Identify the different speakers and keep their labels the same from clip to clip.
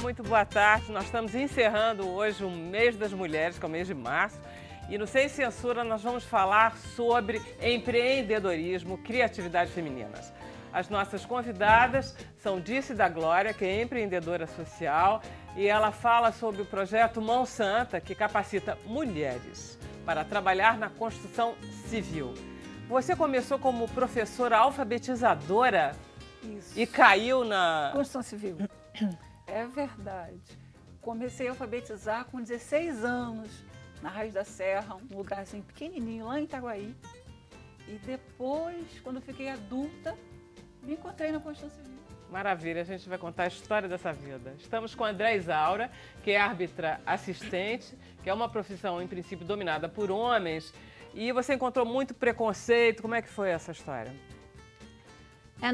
Speaker 1: muito boa tarde. Nós estamos encerrando hoje o mês das mulheres, que é o mês de março. E no Sem Censura nós vamos falar sobre empreendedorismo, criatividade femininas. As nossas convidadas são Dice da Glória, que é empreendedora social, e ela fala sobre o projeto Mão Santa, que capacita mulheres para trabalhar na construção civil. Você começou como professora alfabetizadora.
Speaker 2: Isso.
Speaker 1: E caiu na...
Speaker 2: Construção civil. É verdade. Comecei a alfabetizar com 16 anos, na Raiz da Serra, um lugarzinho pequenininho, lá em Itaguaí. E depois, quando fiquei adulta, me encontrei na construção civil.
Speaker 1: Maravilha, a gente vai contar a história dessa vida. Estamos com a André Isaura, que é árbitra assistente, que é uma profissão, em princípio, dominada por homens. E você encontrou muito preconceito. Como é que foi essa história?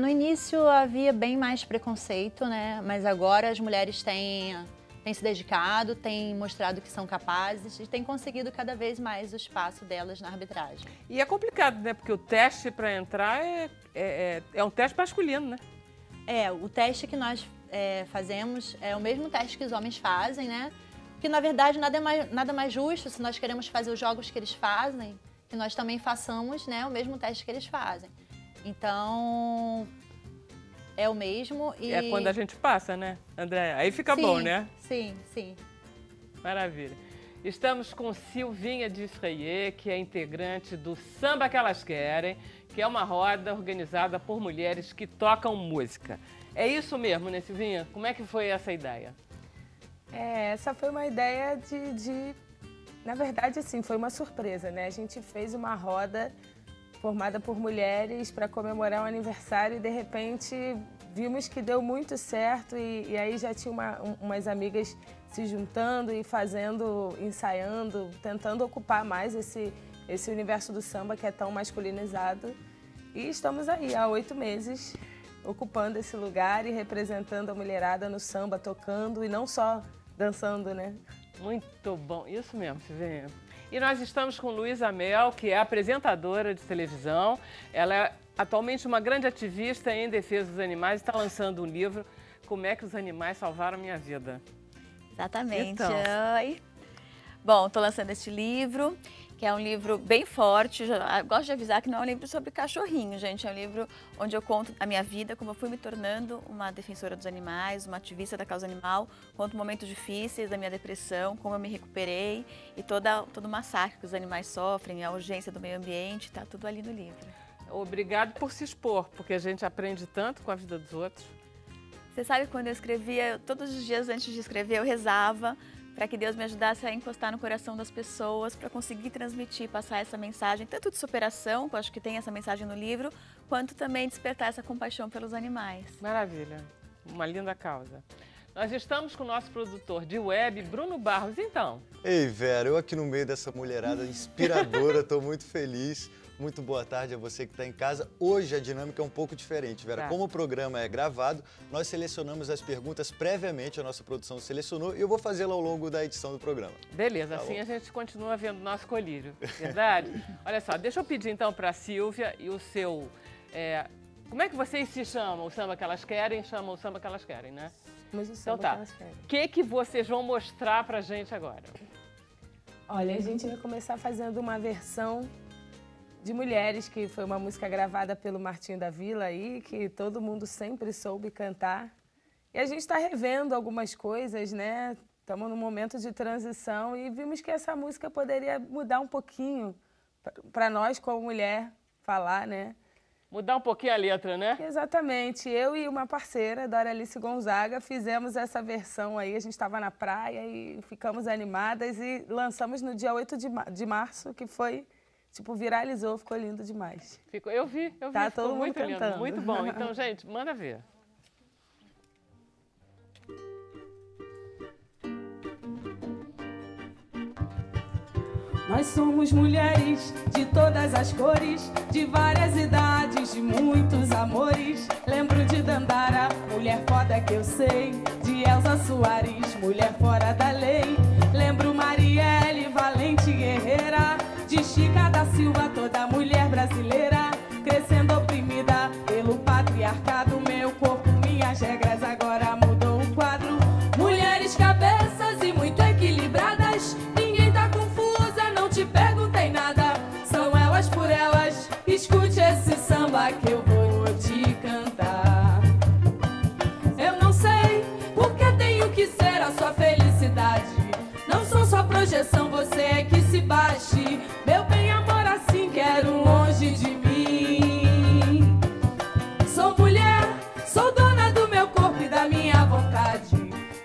Speaker 3: No início havia bem mais preconceito, né? Mas agora as mulheres têm se dedicado, têm mostrado que são capazes e têm conseguido cada vez mais o espaço delas na arbitragem.
Speaker 1: E é complicado, né? Porque o teste para entrar é um teste masculino, né?
Speaker 3: O teste que nós fazemos é o mesmo teste que os homens fazem, né? Que na verdade nada mais justo, se nós queremos fazer os jogos que eles fazem, que nós também façamos, né, o mesmo teste que eles fazem. Então, é o mesmo e...
Speaker 1: É quando a gente passa, né, André? Aí fica bom, né?
Speaker 3: Sim, sim.
Speaker 1: Maravilha. Estamos com Silvinha de Freyer, que é integrante do Samba que Elas Querem, que é uma roda organizada por mulheres que tocam música. É isso mesmo, né, Silvinha? Como é que foi essa ideia?
Speaker 4: Essa foi uma ideia na verdade, assim, foi uma surpresa, né? A gente fez uma roda formada por mulheres para comemorar um aniversário e, de repente, vimos que deu muito certo e aí já tinha umas amigas se juntando e ensaiando, tentando ocupar mais esse universo do samba que é tão masculinizado. E estamos aí há 8 meses ocupando esse lugar e representando a mulherada no samba, tocando e não só dançando, né?
Speaker 1: Muito bom, isso mesmo, Silvinha. E nós estamos com Luísa Mel, que é apresentadora de televisão. Ela é atualmente uma grande ativista em defesa dos animais e está lançando um livro, Como é que os animais salvaram minha vida.
Speaker 5: Exatamente.
Speaker 1: Então.
Speaker 5: Oi. Bom, estou lançando este livro, que é um livro bem forte. Gosto de avisar que não é um livro sobre cachorrinho, gente. É um livro onde eu conto a minha vida, como eu fui me tornando uma defensora dos animais, uma ativista da causa animal. Conto momentos difíceis da minha depressão, como eu me recuperei e todo o massacre que os animais sofrem, a urgência do meio ambiente, está tudo ali no livro.
Speaker 1: Obrigado por se expor, porque a gente aprende tanto com a vida dos outros.
Speaker 5: Você sabe, quando eu escrevia, todos os dias antes de escrever, eu rezava para que Deus me ajudasse a encostar no coração das pessoas, para conseguir transmitir, passar essa mensagem, tanto de superação, que eu acho que tem essa mensagem no livro, quanto também despertar essa compaixão pelos animais.
Speaker 1: Maravilha, uma linda causa. Nós estamos com o nosso produtor de web, Bruno Barros, então.
Speaker 6: Ei, Vera, eu aqui no meio dessa mulherada inspiradora, estou muito feliz. Muito boa tarde a você que está em casa. Hoje a dinâmica é um pouco diferente, Vera. Como o programa é gravado, nós selecionamos as perguntas previamente, a nossa produção selecionou e eu vou fazê-la ao longo da edição do programa.
Speaker 1: Beleza, assim a gente continua vendo o nosso colírio, verdade? Olha só, deixa eu pedir então para a Silvia e o seu... como é que vocês se chamam? O Samba que Elas Querem, chamam o Samba que Elas Querem, né?
Speaker 4: Mas o
Speaker 1: Então
Speaker 4: samba
Speaker 1: tá,
Speaker 4: que elas querem.
Speaker 1: o que vocês vão mostrar pra gente agora?
Speaker 4: Olha, a gente vai começar fazendo uma versão de Mulheres, que foi uma música gravada pelo Martinho da Vila aí, que todo mundo sempre soube cantar. E a gente está revendo algumas coisas, né? Estamos num momento de transição e vimos que essa música poderia mudar um pouquinho para nós, como mulher, falar, né?
Speaker 1: Mudar um pouquinho a letra, né?
Speaker 4: Exatamente. Eu e uma parceira, Doralice Gonzaga, fizemos essa versão aí. A gente estava na praia e ficamos animadas e lançamos no dia 8 de março, que foi... viralizou, ficou lindo demais.
Speaker 1: Eu vi,
Speaker 4: Tá
Speaker 1: ficou
Speaker 4: todo mundo
Speaker 1: muito lindo,
Speaker 4: cantando.
Speaker 1: muito bom. Então, gente, manda ver.
Speaker 4: Nós somos mulheres de todas as cores, de várias idades, de muitos amores. Lembro de Dandara, mulher foda que eu sei, de Elza Soares, mulher fora da lei. Lembro Marielle, valente guerreira, de Chica da Silva, toda mulher brasileira, crescendo oprimida pelo patriarcado. Meu corpo, minhas regras, agora mudou o quadro. Mulher
Speaker 7: por elas, escute esse samba que eu vou te cantar. Eu não sei porque tenho que ser a sua felicidade. Não sou sua projeção, você é que se baixe. Meu bem, amor, assim quero longe de mim. Sou mulher, sou dona do meu corpo e da minha vontade.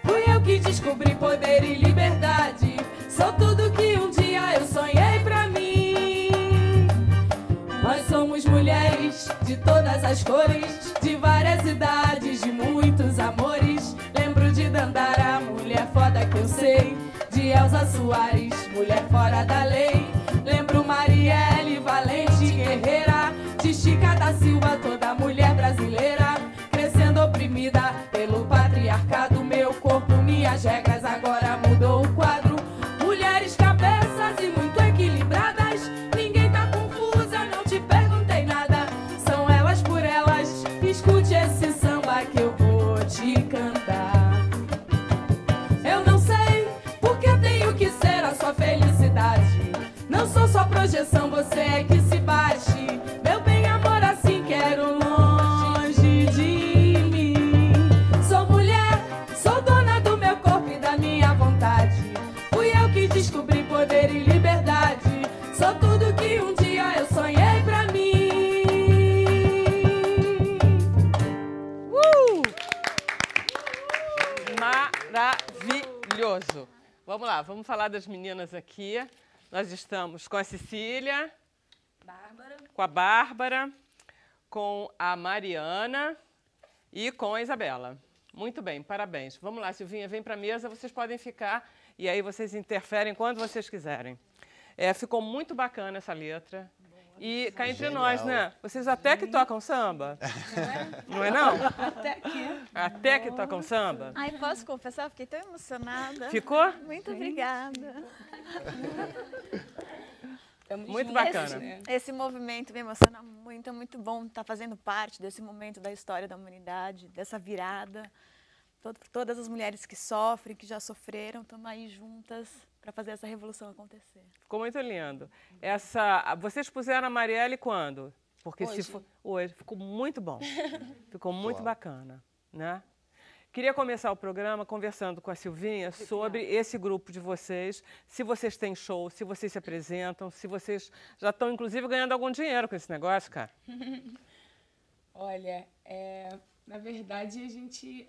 Speaker 7: Fui eu que descobri poder e liberdade. Sou tudo que um dia eu sonhei pra mim. Nós somos mulheres de todas as cores, de várias idades, de muitos amores. Lembro de Dandara, mulher foda que eu sei, de Elza Soares, mulher fora da lei. Lembro Marielle, valente guerreira, de Chica da Silva, toda mulher brasileira, crescendo oprimida pelo patriarcado. Meu corpo, minhas regras, agora mudou o quadro. Mulheres cabeças e muito equilibradas, ninguém tá confusa, não te perguntei nada. São elas por elas, escute esse samba que eu vou te cantar. Eu não sei porque tenho que ser a sua felicidade. Não sou sua projeção, você é que se baixe. Meu bem, amor, assim quero longe de mim. Sou mulher, sou dona do meu corpo e da minha vontade. Fui eu que descobri poder e liberdade. Sou tudo que um dia eu sonhei pra mim.
Speaker 1: Maravilhoso. Vamos lá, vamos falar das meninas aqui. Nós estamos com a Cecília, com a Bárbara, com a Mariana e com a Isabela. Muito bem, parabéns. Vamos lá, Silvinha, vem para a mesa, vocês podem ficar e aí vocês interferem quando vocês quiserem. Ficou muito bacana essa letra. E cá entre nós, né? Vocês até que tocam samba. Não é não? Até que tocam samba.
Speaker 5: Ai, posso confessar? Fiquei tão emocionada.
Speaker 1: Ficou?
Speaker 5: Muito obrigada.
Speaker 1: Muito bacana.
Speaker 5: Esse movimento me emociona muito, é muito bom estar fazendo parte desse momento da história da humanidade, dessa virada. Todas as mulheres que sofrem, que já sofreram, estão aí juntas para fazer essa revolução acontecer.
Speaker 1: Ficou muito lindo. Vocês puseram a Marielle quando? Porque hoje ficou muito bom. Ficou muito bacana, né? Queria começar o programa conversando com a Silvinha sobre esse grupo de vocês, se vocês têm show, se vocês se apresentam, se vocês já estão, inclusive, ganhando algum dinheiro com esse negócio, cara.
Speaker 4: Olha, na verdade, a gente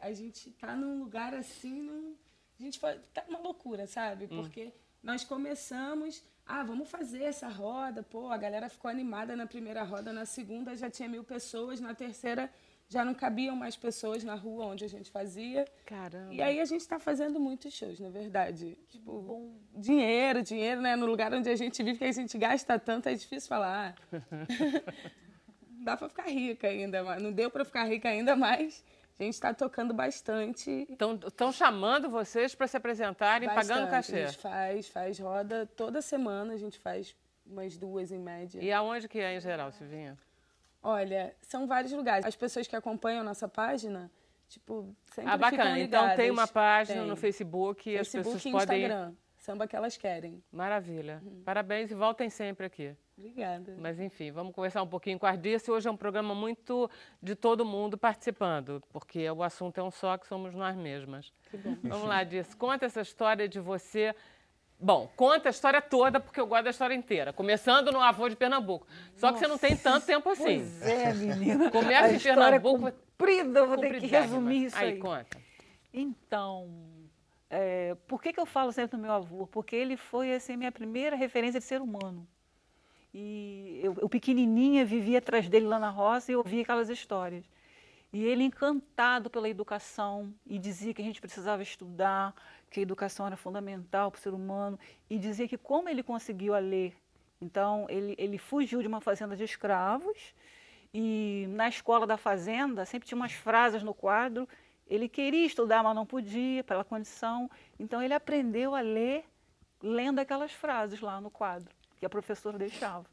Speaker 4: tá num lugar assim, a gente tá uma loucura, sabe? Porque nós começamos, vamos fazer essa roda, a galera ficou animada na primeira roda, na segunda já tinha 1000 pessoas, na terceira já não cabiam mais pessoas na rua onde a gente fazia.
Speaker 1: Caramba.
Speaker 4: E aí a gente está fazendo muitos shows, na verdade. Tipo, dinheiro, né? No lugar onde a gente vive, que a gente gasta tanto, é difícil falar. Não dá para ficar rica ainda, mas não deu para ficar rica ainda mais. A gente está tocando bastante.
Speaker 1: Estão chamando vocês para se apresentarem, pagando cachê?
Speaker 4: A gente faz roda toda semana, a gente faz umas 2 em média.
Speaker 1: E aonde que é em geral, Silvinha?
Speaker 4: Olha, são vários lugares. As pessoas que acompanham nossa página, sempre
Speaker 1: bacana.
Speaker 4: ficam ligadas.
Speaker 1: Então tem uma página no Facebook e as pessoas podem...
Speaker 4: Instagram. Samba que elas querem.
Speaker 1: Maravilha. Parabéns e voltem sempre aqui.
Speaker 4: Obrigada.
Speaker 1: Mas, enfim, vamos conversar um pouquinho com a Ardice. Hoje é um programa muito de todo mundo participando, porque o assunto é um só, que somos nós mesmas.
Speaker 4: Que bom.
Speaker 1: Vamos lá, Ardice. Conta essa história de você... Bom, conta a história toda, porque eu gosto da história inteira. Começando no avô de Pernambuco. Só que você não tem tanto tempo assim.
Speaker 2: Pois é, menina.
Speaker 1: Começa em Pernambuco...
Speaker 2: Comprida, eu vou ter que resumir isso aí.
Speaker 1: Aí, conta.
Speaker 2: Então... por que eu falo sempre do meu avô? Porque ele foi assim, minha primeira referência de ser humano. E eu pequenininha, vivia atrás dele lá na roça e ouvia aquelas histórias. E ele encantado pela educação e dizia que a gente precisava estudar, que a educação era fundamental para o ser humano. E dizia que como ele conseguiu a ler. Então, ele fugiu de uma fazenda de escravos e na escola da fazenda sempre tinha umas frases no quadro. Ele queria estudar, mas não podia, pela condição. Então, ele aprendeu a ler, lendo aquelas frases lá no quadro, que a professora deixava.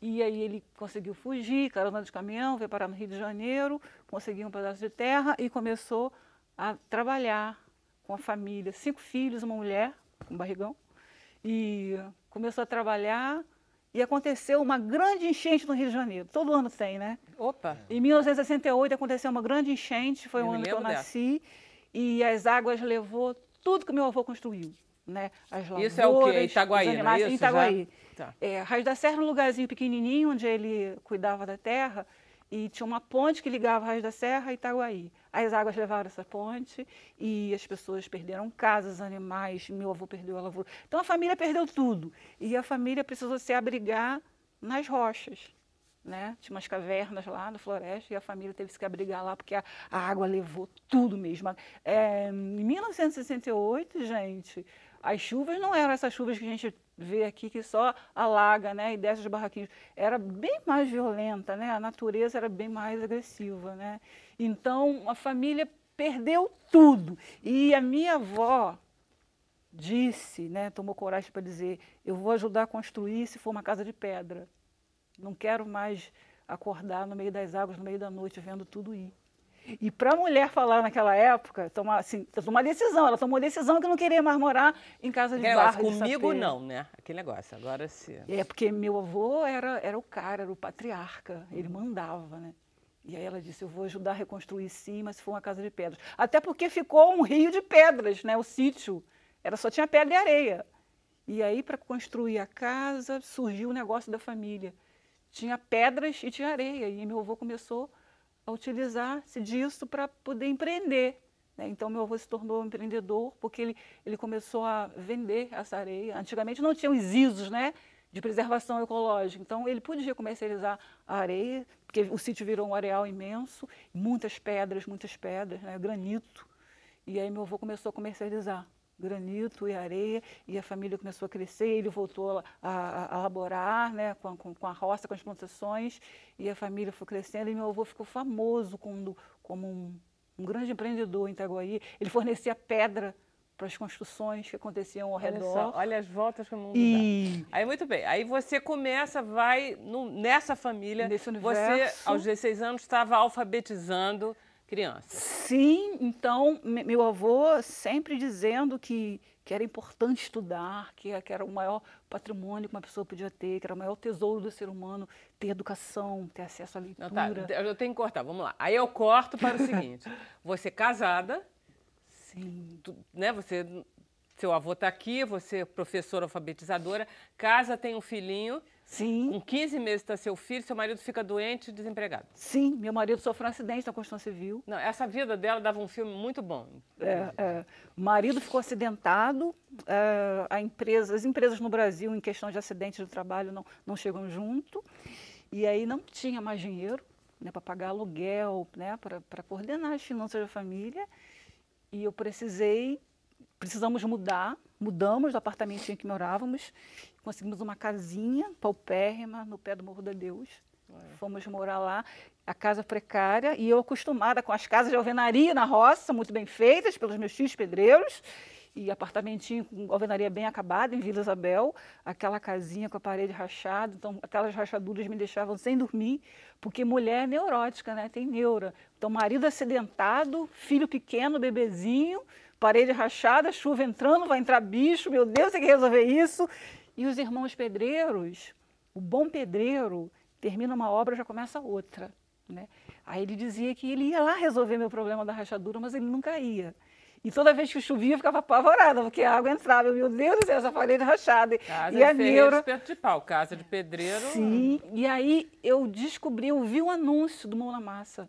Speaker 2: E aí ele conseguiu fugir, carona de caminhão, veio parar no Rio de Janeiro, conseguiu um pedaço de terra e começou a trabalhar com a família. 5 filhos, uma mulher, um barrigão. E começou a trabalhar e aconteceu uma grande enchente no Rio de Janeiro. Todo ano tem, né?
Speaker 1: Opa!
Speaker 2: Em 1968 aconteceu uma grande enchente, foi o ano que eu nasci, e as águas levou tudo que meu avô construiu, né? As lavouras,
Speaker 1: isso é o quê? Itaguaí,
Speaker 2: os animais,
Speaker 1: não é isso?
Speaker 2: Itaguaí.
Speaker 1: Tá.
Speaker 2: Raiz da Serra era um lugarzinho pequenininho, onde ele cuidava da terra, e tinha uma ponte que ligava Raiz da Serra a Itaguaí. As águas levaram essa ponte e as pessoas perderam casas, animais, meu avô perdeu a lavoura. Então a família perdeu tudo. E a família precisou se abrigar nas rochas, né? Tinha umas cavernas lá na floresta e a família teve que se abrigar lá porque a água levou tudo mesmo. Em 1968, gente, as chuvas não eram essas chuvas que a gente vê aqui que só alaga, né, e desce os barraquinhos. Era bem mais violenta, né? A natureza era bem mais agressiva, né? Então a família perdeu tudo. E a minha avó disse, né, tomou coragem para dizer: eu vou ajudar a construir se for uma casa de pedra. Não quero mais acordar no meio das águas, no meio da noite, vendo tudo ir. E para a mulher falar naquela época, tomar decisão, ela tomou decisão que não queria mais morar em casa de barro.
Speaker 1: Comigo não, né? Aquele negócio, agora sim.
Speaker 2: Porque meu avô era o cara, era o patriarca, ele mandava, né? E aí ela disse: eu vou ajudar a reconstruir sim, mas se for uma casa de pedras. Até porque ficou um rio de pedras, né? O sítio só tinha pedra e areia. E aí, para construir a casa, surgiu o negócio da família. Tinha pedras e tinha areia, e meu avô começou a utilizar-se disso para poder empreender, né? Então, meu avô se tornou um empreendedor porque ele começou a vender essa areia. Antigamente não tinha os ISOs, né, de preservação ecológica, então ele podia comercializar a areia, porque o sítio virou um areal imenso, muitas pedras, né, granito, e aí meu avô começou a comercializar granito e areia, e a família começou a crescer, ele voltou a laborar, né, com a roça, com as plantações, e a família foi crescendo, e meu avô ficou famoso como um grande empreendedor em Itaguaí. Ele fornecia pedra para as construções que aconteciam ao redor.
Speaker 1: Olha as voltas que o mundo dá. Aí, muito bem, aí você começa, nessa família,
Speaker 2: nesse universo.
Speaker 1: Você, aos 16 anos, estava alfabetizando crianças.
Speaker 2: Sim, então, meu avô sempre dizendo que era importante estudar, que era o maior patrimônio que uma pessoa podia ter, que era o maior tesouro do ser humano, ter educação, ter acesso à leitura.
Speaker 1: Não, tá, eu tenho que cortar, vamos lá. Aí eu corto para o seguinte: você casada,
Speaker 2: sim,
Speaker 1: né? Seu avô está aqui, você é professora alfabetizadora, casa, tem um filhinho.
Speaker 2: Sim.
Speaker 1: Com 15 meses está seu filho, seu marido fica doente e desempregado.
Speaker 2: Sim, meu marido sofreu um acidente na construção civil.
Speaker 1: Não, essa vida dela dava um filme muito bom.
Speaker 2: O marido ficou acidentado, as empresas no Brasil, em questão de acidentes do trabalho, não chegam junto, e aí não tinha mais dinheiro, né, para pagar aluguel, né, para coordenar as finanças da família, e eu precisamos mudamos do apartamentinho que morávamos, conseguimos uma casinha paupérrima no pé do Morro da Deus. Fomos morar lá, a casa precária, e eu acostumada com as casas de alvenaria na roça, muito bem feitas pelos meus tios pedreiros, e apartamentinho com alvenaria bem acabada em Vila Isabel, aquela casinha com a parede rachada, então aquelas rachaduras me deixavam sem dormir, porque mulher é neurótica, né? Tem neura. Então, marido acidentado, filho pequeno, bebezinho, parede rachada, chuva entrando, vai entrar bicho, meu Deus, tem que resolver isso. E os irmãos pedreiros, o bom pedreiro, termina uma obra, já começa outra, né? Aí ele dizia que ele ia lá resolver meu problema da rachadura, mas ele nunca ia. E toda vez que chovia, eu ficava apavorada, porque a água entrava. Meu Deus do céu, essa parede rachada.
Speaker 1: Casa
Speaker 2: e a
Speaker 1: de ferreiro,
Speaker 2: neura...
Speaker 1: espeto de pau, casa de pedreiro.
Speaker 2: Sim, e aí eu vi um anúncio do Mão na Massa,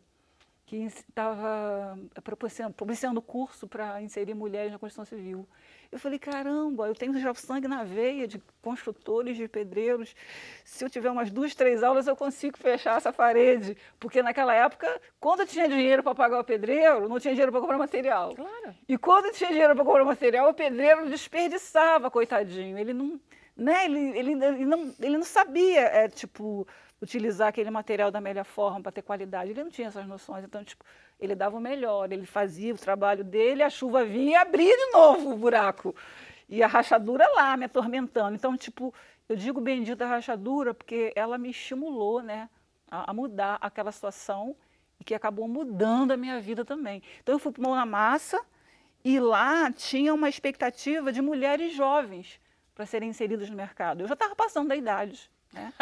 Speaker 2: que estava propiciando curso para inserir mulheres na construção civil. Eu falei, caramba, eu tenho já sangue na veia de construtores, de pedreiros. Se eu tiver umas 2, 3 aulas, eu consigo fechar essa parede. Porque naquela época, quando eu tinha dinheiro para pagar o pedreiro, não tinha dinheiro para comprar material.
Speaker 1: Claro.
Speaker 2: E quando tinha dinheiro para comprar material, o pedreiro desperdiçava, coitadinho. Ele não, né, ele não sabia, utilizar aquele material da melhor forma para ter qualidade. Ele não tinha essas noções, então, ele dava o melhor, ele fazia o trabalho dele, a chuva vinha e abria de novo o buraco. E a rachadura lá me atormentando. Então, eu digo bendita rachadura porque ela me estimulou, né, a mudar aquela situação e que acabou mudando a minha vida também. Então, eu fui para o Mão na Massa e lá tinha uma expectativa de mulheres jovens para serem inseridas no mercado. Eu já estava passando da idade, né?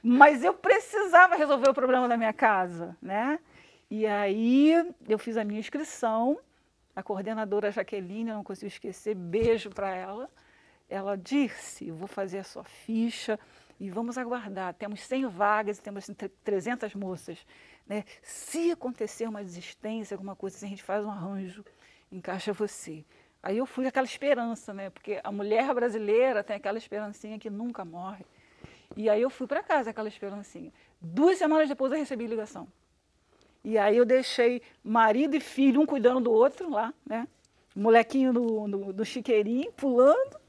Speaker 2: Mas eu precisava resolver o problema da minha casa, né? E aí eu fiz a minha inscrição, a coordenadora Jaqueline, eu não consigo esquecer, beijo para ela. Ela disse, eu vou fazer a sua ficha e vamos aguardar. Temos 100 vagas e temos 300 moças, né? Se acontecer uma desistência, alguma coisa assim, a gente faz um arranjo, encaixa você. Aí eu fui com aquela esperança, né? Porque a mulher brasileira tem aquela esperancinha que nunca morre. E aí eu fui para casa, aquela esperancinha. 2 semanas depois eu recebi ligação. E aí eu deixei marido e filho, um cuidando do outro lá, né? O molequinho do chiqueirinho, pulando,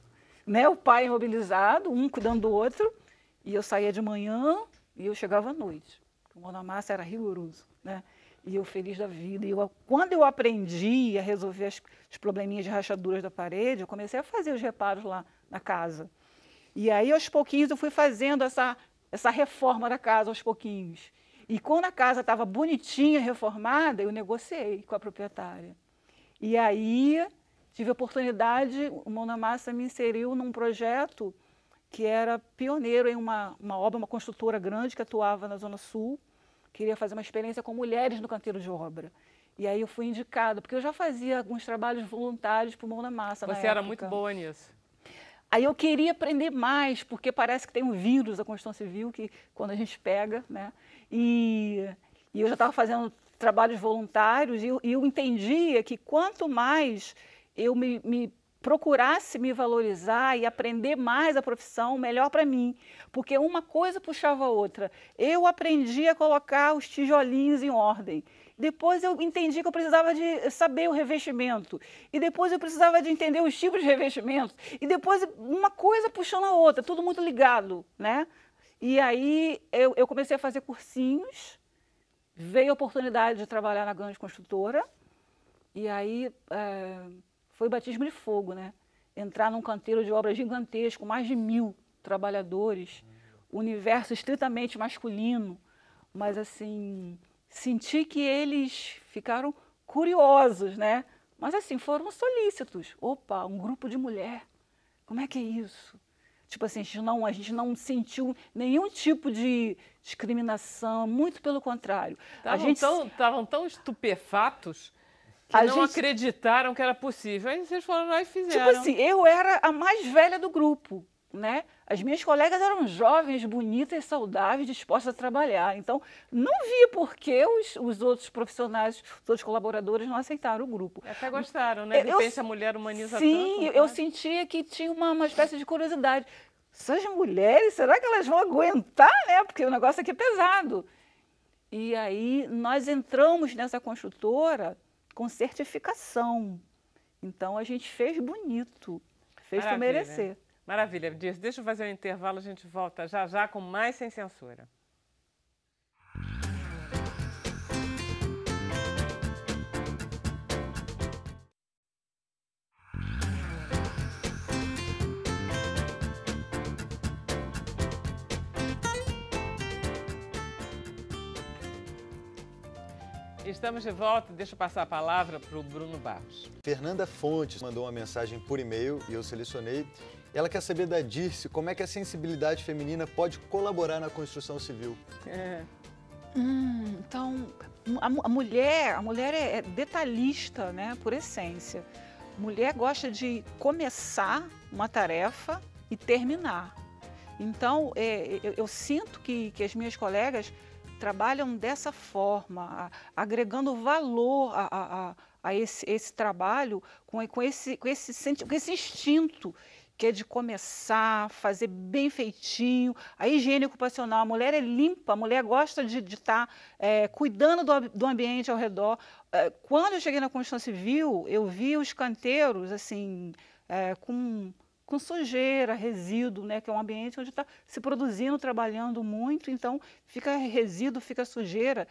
Speaker 2: né? O pai imobilizado, um cuidando do outro. E eu saía de manhã e eu chegava à noite. O Mão na Massa era rigoroso, né? E eu feliz da vida. E quando eu aprendi a resolver os probleminhas de rachaduras da parede, eu comecei a fazer os reparos lá na casa. E aí, aos pouquinhos, eu fui fazendo essa reforma da casa, aos pouquinhos. E quando a casa estava bonitinha, reformada, eu negociei com a proprietária. E aí, tive a oportunidade, o Mão na Massa me inseriu num projeto que era pioneiro em uma obra, uma construtora grande que atuava na Zona Sul. Queria fazer uma experiência com mulheres no canteiro de obra. E aí eu fui indicada, porque eu já fazia alguns trabalhos voluntários para o Mão na Massa na
Speaker 1: Você era
Speaker 2: época.
Speaker 1: muito boa nisso.
Speaker 2: Aí eu queria aprender mais, porque parece que tem um vírus da construção civil, que quando a gente pega, né? E eu já estava fazendo trabalhos voluntários e eu entendia que quanto mais eu me procurasse me valorizar e aprender mais a profissão, melhor para mim. Porque uma coisa puxava a outra. Eu aprendi a colocar os tijolinhos em ordem. Depois eu entendi que eu precisava de saber o revestimento. E depois eu precisava de entender os tipos de revestimentos. E depois uma coisa puxando a outra, tudo muito ligado, né? E aí eu comecei a fazer cursinhos, veio a oportunidade de trabalhar na grande construtora. E aí foi batismo de fogo, né? Entrar num canteiro de obra gigantesco, mais de 1000 trabalhadores, universo estritamente masculino, mas assim, senti que eles ficaram curiosos, né? Mas assim, foram solícitos. Opa, um grupo de mulher, como é que é isso? Tipo assim, a gente não sentiu nenhum tipo de discriminação, muito pelo contrário.
Speaker 1: Estavam tão estupefatos que não acreditaram que era possível. Aí vocês foram lá e fizeram.
Speaker 2: Tipo assim, eu era a mais velha do grupo, né? As minhas colegas eram jovens, bonitas, saudáveis, dispostas a trabalhar. Então, não via por que os outros profissionais, os outros colaboradores não aceitaram o grupo.
Speaker 1: Até gostaram, né? De repente a mulher humaniza tanto.
Speaker 2: Sim, eu sentia que tinha uma espécie de curiosidade. Essas mulheres, será que elas vão aguentar, né? Porque o negócio aqui é pesado. E aí, nós entramos nessa construtora com certificação. Então, a gente fez bonito, fez por merecer.
Speaker 1: Maravilha, Dirce. Deixa eu fazer um intervalo, a gente volta já já com mais Sem Censura. Estamos de volta, deixa eu passar a palavra para o Bruno Barros.
Speaker 6: Fernanda Fontes mandou uma mensagem por e-mail e eu selecionei. Ela quer saber da Dirce como é que a sensibilidade feminina pode colaborar na construção civil.
Speaker 2: Então, a mulher é detalhista, né, por essência. Mulher gosta de começar uma tarefa e terminar. Então, eu sinto que as minhas colegas trabalham dessa forma, agregando valor a esse trabalho com esse instinto que é de começar, fazer bem feitinho. A higiene ocupacional, a mulher é limpa, a mulher gosta de estar cuidando do ambiente ao redor. Quando eu cheguei na construção civil, eu vi os canteiros assim, com sujeira, resíduo, né, que é um ambiente onde está se produzindo, trabalhando muito, então fica resíduo, fica sujeira.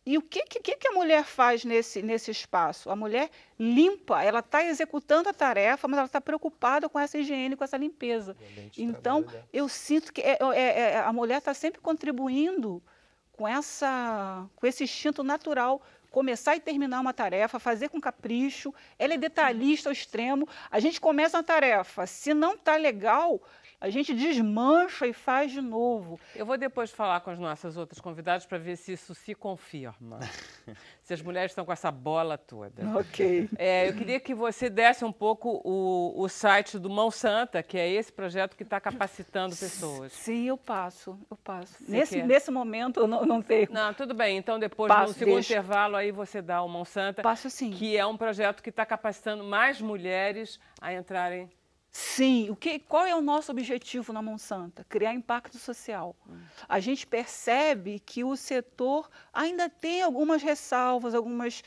Speaker 2: E o que a mulher faz nesse espaço? A mulher limpa, ela está executando a tarefa, mas ela está preocupada com essa higiene, com essa limpeza. Então, eu sinto que a mulher está sempre contribuindo com esse instinto natural, começar e terminar uma tarefa, fazer com capricho. Ela é detalhista ao extremo. A gente começa uma tarefa, se não está legal, A gente desmancha e faz de novo.
Speaker 1: Eu vou depois falar com as nossas outras convidadas para ver se isso se confirma. Se as mulheres estão com essa bola toda.
Speaker 2: Ok.
Speaker 1: Eu queria que você desse um pouco o site do Mão Santa, que é esse projeto que está capacitando pessoas.
Speaker 2: Sim, eu passo.
Speaker 1: Quer?
Speaker 2: Nesse momento eu não tenho.
Speaker 1: Não, tudo bem. Então depois,
Speaker 2: Passo,
Speaker 1: no segundo
Speaker 2: deixa.
Speaker 1: intervalo, aí você dá o Mão Santa.
Speaker 2: Passo sim.
Speaker 1: Que é um projeto que está capacitando mais mulheres a entrarem.
Speaker 2: Sim, qual é o nosso objetivo na Mão Santa? Criar impacto social. A gente percebe que o setor ainda tem algumas ressalvas, alguns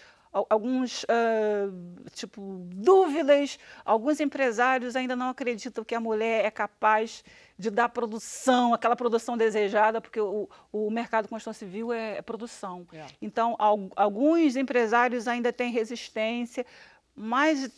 Speaker 2: dúvidas. Alguns empresários ainda não acreditam que a mulher é capaz de dar produção, aquela produção desejada, porque o mercado de construção civil é produção. Então, alguns empresários ainda têm resistência. Mas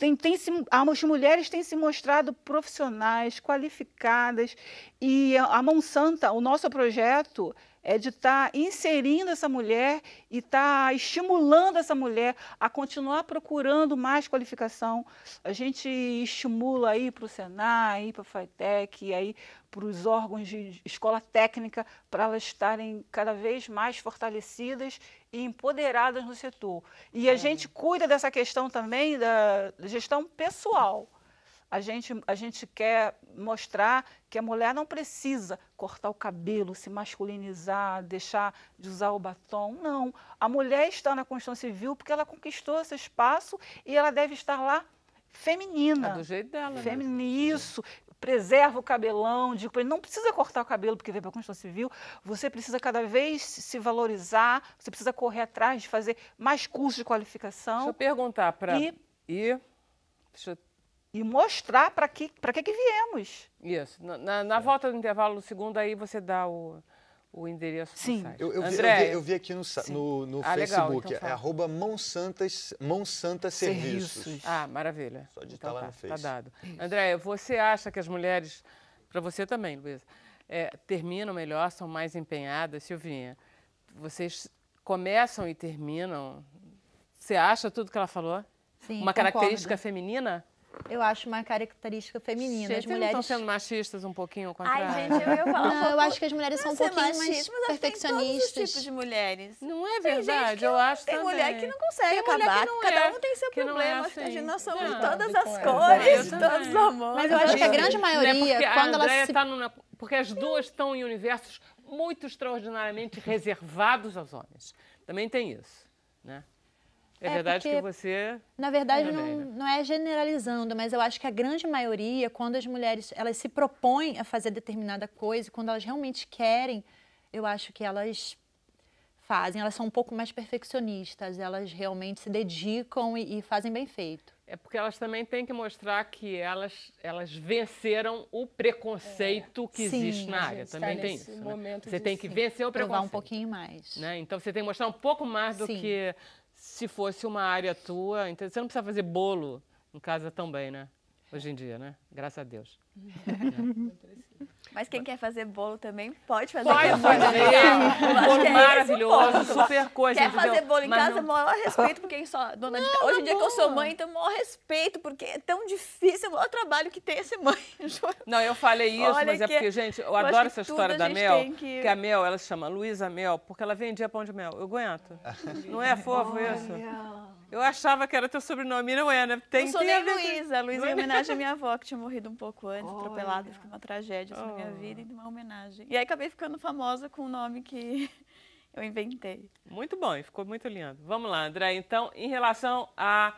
Speaker 2: as mulheres têm se mostrado profissionais, qualificadas, e a Mão Santa, o nosso projeto é de estar inserindo essa mulher e estar estimulando essa mulher a continuar procurando mais qualificação. A gente estimula aí para o Senai, para a FATEC, aí para os órgãos de escola técnica, para elas estarem cada vez mais fortalecidas e empoderadas no setor. E a gente cuida dessa questão também da gestão pessoal. A gente quer mostrar que a mulher não precisa cortar o cabelo, se masculinizar, deixar de usar o batom. Não. A mulher está na construção civil porque ela conquistou esse espaço e ela deve estar lá feminina.
Speaker 1: É do jeito dela.
Speaker 2: Isso. Preserva o cabelão. Digo para ele, não precisa cortar o cabelo porque veio para a construção civil. Você precisa cada vez se valorizar, você precisa correr atrás de fazer mais cursos de qualificação.
Speaker 1: Deixa eu perguntar para...
Speaker 2: E mostrar para que viemos.
Speaker 1: Isso. Na volta do intervalo, no segundo, aí você dá o endereço do site.
Speaker 6: Eu vi aqui no Facebook,
Speaker 1: legal, então
Speaker 6: é Mão Santa Serviços.
Speaker 1: Ah, maravilha.
Speaker 6: Só digitar lá no Face.
Speaker 1: Tá dado. Andréia, você acha que as mulheres, para você também, Luísa, terminam melhor, são mais empenhadas? Silvinha, vocês começam e terminam? Você acha tudo que ela falou?
Speaker 3: Sim,
Speaker 1: uma característica feminina?
Speaker 3: Eu acho uma característica feminina. As mulheres
Speaker 1: não estão sendo machistas um pouquinho ao contrário?
Speaker 5: Ai, gente, eu ia falar
Speaker 3: Não, eu acho que as mulheres são um pouquinho mais perfeccionistas.
Speaker 5: Todos os tipos de mulheres.
Speaker 1: Não é verdade, eu acho
Speaker 5: tem
Speaker 1: também.
Speaker 5: mulher que não consegue acabar, cada um tem seu problema.
Speaker 1: Assim.
Speaker 5: Nós somos de todas as cores, de todos os amores.
Speaker 3: Mas eu acho que a grande maioria, quando ela
Speaker 1: porque as duas estão em universos muito extraordinariamente reservados aos homens. Também tem isso, né? É verdade que você...
Speaker 3: Na verdade, não é generalizando, mas eu acho que a grande maioria, quando as mulheres elas se propõem a fazer determinada coisa, quando elas realmente querem, eu acho que elas fazem. Elas são um pouco mais perfeccionistas, elas realmente se dedicam e fazem bem feito.
Speaker 1: É porque elas também têm que mostrar que elas venceram o preconceito que existe na área. Também tem isso. Né? Você tem que vencer o preconceito.
Speaker 3: Provar um pouquinho mais.
Speaker 1: Né? Então, você tem que mostrar um pouco mais do que... se fosse uma área tua, então você não precisa fazer bolo em casa também, né? Hoje em dia, né? Graças a Deus.
Speaker 5: Mas quem quer fazer bolo também pode fazer.
Speaker 1: Pode fazer. Um bolo maravilhoso, super coisa.
Speaker 5: Quer fazer bolo em casa, maior respeito por quem só dona de casa. Hoje em dia que eu sou mãe, então maior respeito, porque é tão difícil, o maior trabalho que tem é ser mãe.
Speaker 1: Não, eu falei isso, mas é porque, gente, eu adoro essa história da Mel, que a Mel, ela se chama Luísa Mel, porque ela vendia pão de mel. Eu aguento. Não é fofo isso? Eu achava que era teu sobrenome, não é, né?
Speaker 5: Não sou nem Luísa. Luísa em homenagem à minha avó, que tinha morrido um pouco antes, atropelada. Foi uma tragédia na minha vida e uma homenagem. E aí acabei ficando famosa com o nome que eu inventei.
Speaker 1: Muito bom, e ficou muito lindo. Vamos lá, André. Então, em relação a...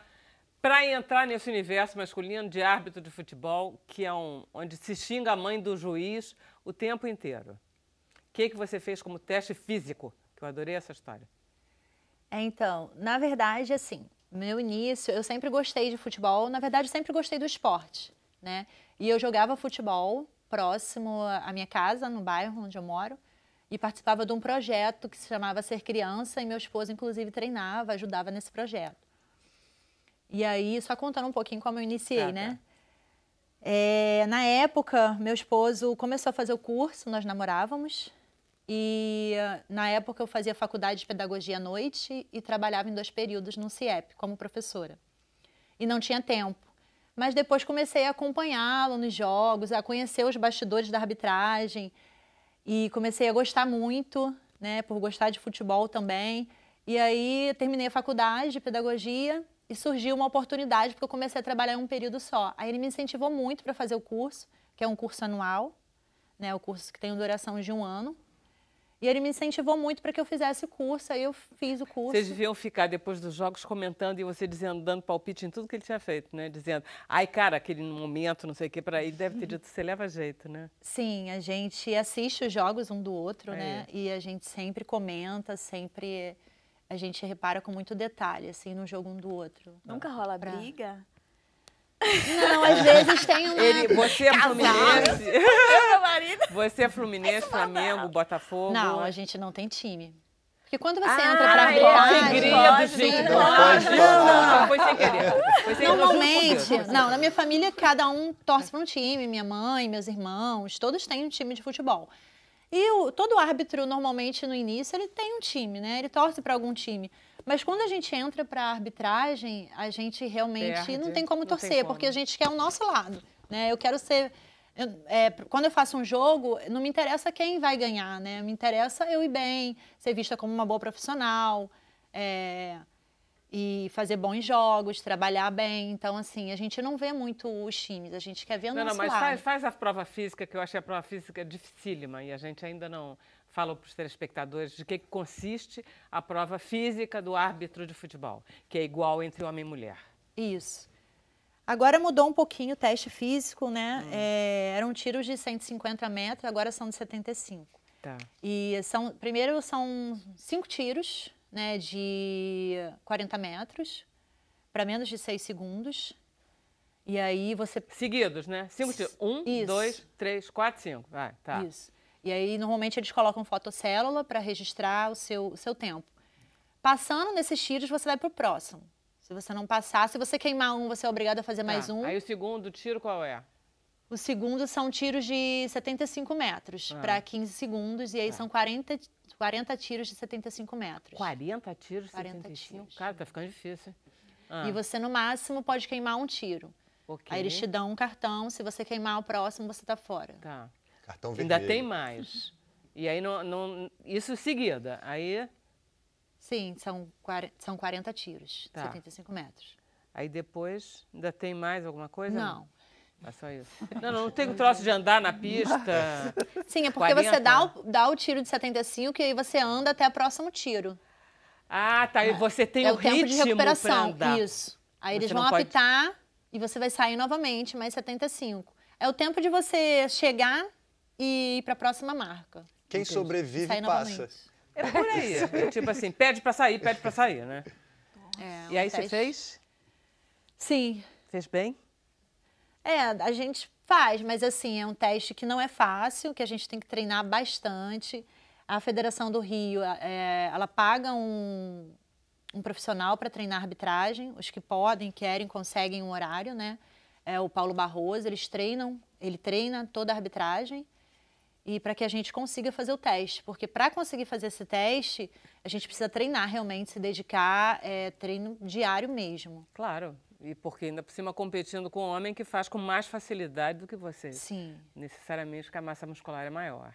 Speaker 1: Para entrar nesse universo masculino de árbitro de futebol, que é onde se xinga a mãe do juiz o tempo inteiro. O que você fez como teste físico? Que eu adorei essa história.
Speaker 3: Então, na verdade, assim, meu início, eu sempre gostei de futebol, na verdade, sempre gostei do esporte, né? E eu jogava futebol próximo à minha casa, no bairro onde eu moro, e participava de um projeto que se chamava Ser Criança, e meu esposo, inclusive, treinava, ajudava nesse projeto. E aí, só contando um pouquinho como eu iniciei, né? Na época, meu esposo começou a fazer o curso, nós namorávamos, e na época eu fazia faculdade de pedagogia à noite e trabalhava em 2 períodos no CIEP como professora. E não tinha tempo Mas depois comecei a acompanhá-lo nos jogos, a conhecer os bastidores da arbitragem e comecei a gostar muito, né, por gostar de futebol também. E aí terminei a faculdade de pedagogia e surgiu uma oportunidade porque eu comecei a trabalhar em um período só. Aí ele me incentivou muito para fazer o curso, que é um curso anual, né, o curso que tem duração de 1 ano. E ele me incentivou muito para que eu fizesse o curso, aí eu fiz o curso.
Speaker 1: Vocês deviam ficar depois dos jogos comentando e você dizendo, dando palpite em tudo que ele tinha feito, né? Dizendo, ai, cara, aquele momento, não sei o que, para ele deve ter dito, você leva jeito, né?
Speaker 3: Sim, a gente assiste os jogos um do outro, né? E a gente sempre comenta, sempre a gente repara com muito detalhe, assim, no jogo um do outro.
Speaker 5: Nunca rola briga?
Speaker 3: Não, às vezes tem uma...
Speaker 1: Você é Fluminense.
Speaker 5: Meu marido.
Speaker 1: Você é Fluminense, Flamengo, Botafogo.
Speaker 3: Não, a gente não tem time. Porque quando você entra pra
Speaker 1: segredo, gente. Não, foi sem querer. Foi sem
Speaker 3: Normalmente, não, na minha família cada um torce para um time, minha mãe, meus irmãos, todos têm um time de futebol. E todo árbitro, normalmente, no início, ele tem um time, né? Ele torce para algum time. Mas quando a gente entra para a arbitragem, a gente realmente não tem como torcer, porque a gente quer o nosso lado, né? Eu quero ser... quando eu faço um jogo, não me interessa quem vai ganhar, né? Me interessa eu ir bem, ser vista como uma boa profissional, e fazer bons jogos, trabalhar bem. Então, assim, a gente não vê muito os times, a gente quer ver o nosso lado.
Speaker 1: Mas faz a prova física, que eu achei a prova física dificílima, e a gente ainda não fala para os telespectadores de que consiste a prova física do árbitro de futebol, que é igual entre homem e mulher.
Speaker 3: Isso. Agora mudou um pouquinho o teste físico, né? Eram tiros de 150 metros, agora são de 75.
Speaker 1: Tá.
Speaker 3: E primeiro são 5 tiros, né, de 40 metros, para menos de 6 segundos. E aí você...
Speaker 1: Seguidos, né? 5 tiros. 1, 2, 3, 4, 5. Vai, tá.
Speaker 3: Isso. E aí, normalmente, eles colocam fotocélula para registrar o seu tempo. Passando nesses tiros, você vai para o próximo. Se você não passar, se você queimar um, você é obrigado a fazer mais um.
Speaker 1: Aí o segundo tiro qual é?
Speaker 3: O segundo são tiros de 75 metros para 15 segundos. E aí são 40 tiros de 75 metros.
Speaker 1: 40 tiros de
Speaker 3: 40
Speaker 1: 75?
Speaker 3: tiros.
Speaker 1: Cara, tá ficando difícil.
Speaker 3: E você, no máximo, pode queimar um tiro.
Speaker 1: Okay.
Speaker 3: Aí eles te dão um cartão. Se você queimar o próximo, você tá fora.
Speaker 1: Tá.
Speaker 6: Cartão vermelho.
Speaker 1: Ainda tem mais. E aí, isso seguida. Aí...
Speaker 3: Sim, são 40 tiros, 75 metros.
Speaker 1: Aí depois, ainda tem mais alguma coisa?
Speaker 3: Não.
Speaker 1: É só isso. Não tem um troço de andar na pista.
Speaker 3: Sim, é porque 40. Você dá o tiro de 75 e aí você anda até o próximo tiro.
Speaker 1: Ah, tá. E você tem o
Speaker 3: tempo
Speaker 1: ritmo
Speaker 3: de recuperação.
Speaker 1: Pra andar.
Speaker 3: Isso. Aí eles vão apitar e você vai sair novamente, mais 75. É o tempo de você chegar e ir para a próxima marca.
Speaker 6: Quem sobrevive passa.
Speaker 3: Novamente.
Speaker 1: É por aí. É tipo assim, pede pra sair, né? E aí você fez?
Speaker 3: Sim.
Speaker 1: Fez bem?
Speaker 3: A gente faz, mas assim, é um teste que não é fácil, que a gente tem que treinar bastante. A Federação do Rio, ela paga um profissional para treinar arbitragem. Os que podem, querem, conseguem um horário, né? É o Paulo Barroso, ele treina toda a arbitragem. E para que a gente consiga fazer o teste. Porque para conseguir fazer esse teste, a gente precisa treinar realmente, se dedicar, treino diário mesmo.
Speaker 1: Claro. E porque ainda por cima competindo com um homem que faz com mais facilidade do que você.
Speaker 3: Sim.
Speaker 1: Necessariamente porque a massa muscular é maior.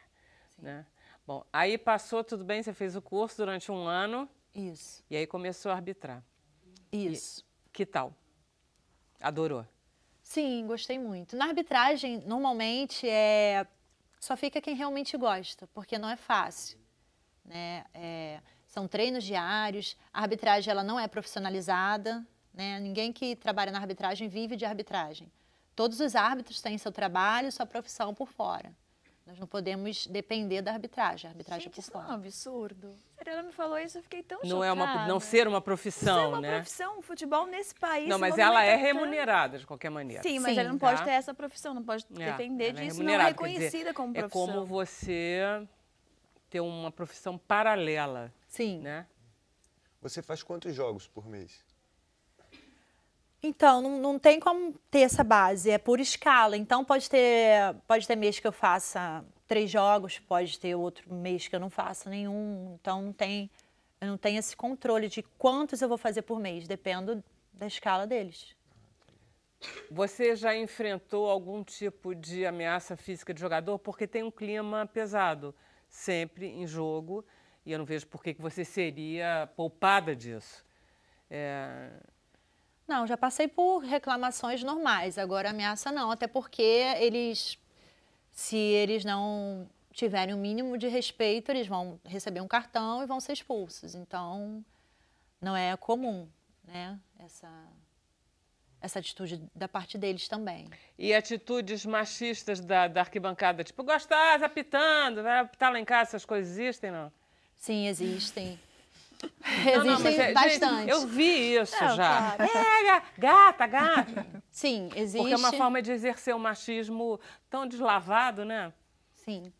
Speaker 1: Sim. Né? Bom, aí passou tudo bem, você fez o curso durante 1 ano.
Speaker 3: Isso.
Speaker 1: E aí começou a arbitrar.
Speaker 3: Isso.
Speaker 1: Que tal? Adorou?
Speaker 3: Sim, gostei muito. Na arbitragem, normalmente, só fica quem realmente gosta, porque não é fácil, né? São treinos diários, a arbitragem ela não é profissionalizada, né? Ninguém que trabalha na arbitragem vive de arbitragem. Todos os árbitros têm seu trabalho, sua profissão por fora. Nós não podemos depender da arbitragem, a arbitragem é por fora.
Speaker 5: Isso é um absurdo. Ela me falou isso, eu fiquei tão
Speaker 1: não
Speaker 5: chocada.
Speaker 1: Não ser uma profissão,
Speaker 5: né? Isso é uma
Speaker 1: né?
Speaker 5: profissão, o futebol nesse país.
Speaker 1: Não, mas ela é remunerada de qualquer maneira.
Speaker 5: Sim, mas ela não pode ter essa profissão, não pode depender disso, não é reconhecida como profissão.
Speaker 1: É como você ter uma profissão paralela.
Speaker 3: Sim.
Speaker 1: Né?
Speaker 6: Você faz quantos jogos por mês?
Speaker 3: Então, não tem como ter essa base, é por escala. Então, pode ter mês que eu faça 3 jogos, pode ter outro mês que eu não faça nenhum. Então, eu não tenho esse controle de quantos eu vou fazer por mês, dependo da escala deles.
Speaker 1: Você já enfrentou algum tipo de ameaça física de jogador? Porque tem um clima pesado sempre em jogo e eu não vejo por que você seria poupada disso.
Speaker 3: Não, já passei por reclamações normais, agora ameaça não, até porque se eles não tiverem o mínimo de respeito, eles vão receber um cartão e vão ser expulsos. Então, não é comum, né, essa atitude da parte deles também.
Speaker 1: E atitudes machistas da arquibancada, tipo, gostosa, apitando, vai apitar lá em casa, essas coisas existem, não?
Speaker 3: Sim, existem.
Speaker 1: Existem
Speaker 3: bastante.
Speaker 1: Gente, eu vi isso já.
Speaker 3: Claro.
Speaker 1: Gata.
Speaker 3: Sim, existe.
Speaker 1: Porque é uma forma de exercer o machismo tão deslavado, né?
Speaker 3: Sim.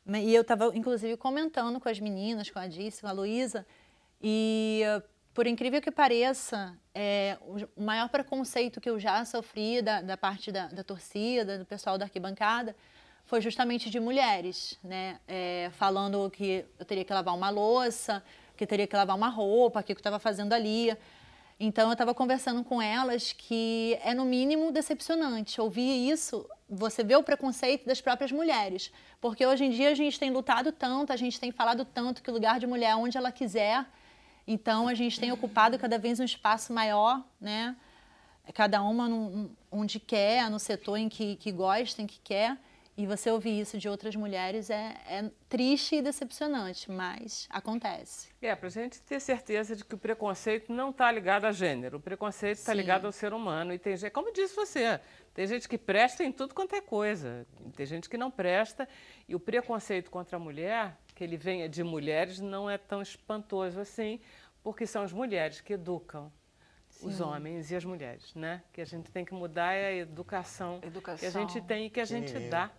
Speaker 3: E eu estava, inclusive, comentando com as meninas, com a Dice, com a Luísa, e, por incrível que pareça, o maior preconceito que eu já sofri da parte da torcida, do pessoal da arquibancada, foi justamente de mulheres, né? Falando que eu teria que lavar uma louça, que teria que lavar uma roupa, o que eu estava fazendo ali. Então, eu estava conversando com elas que é, no mínimo, decepcionante. Ouvir isso, você vê o preconceito das próprias mulheres. Porque hoje em dia a gente tem lutado tanto, a gente tem falado tanto que o lugar de mulher é onde ela quiser. Então, a gente tem ocupado cada vez um espaço maior, né? Cada uma onde quer, no setor em que gosta, em que quer. E você ouvir isso de outras mulheres é triste e decepcionante, mas acontece.
Speaker 1: Para a gente ter certeza de que o preconceito não está ligado a gênero. O preconceito está ligado ao ser humano. E tem gente, como disse você, tem gente que presta em tudo quanto é coisa. Tem gente que não presta. E o preconceito contra a mulher, que ele venha de mulheres, não é tão espantoso assim, porque são as mulheres que educam os homens e as mulheres, né? Que a gente tem que mudar é a educação que a gente tem e que a gente dá.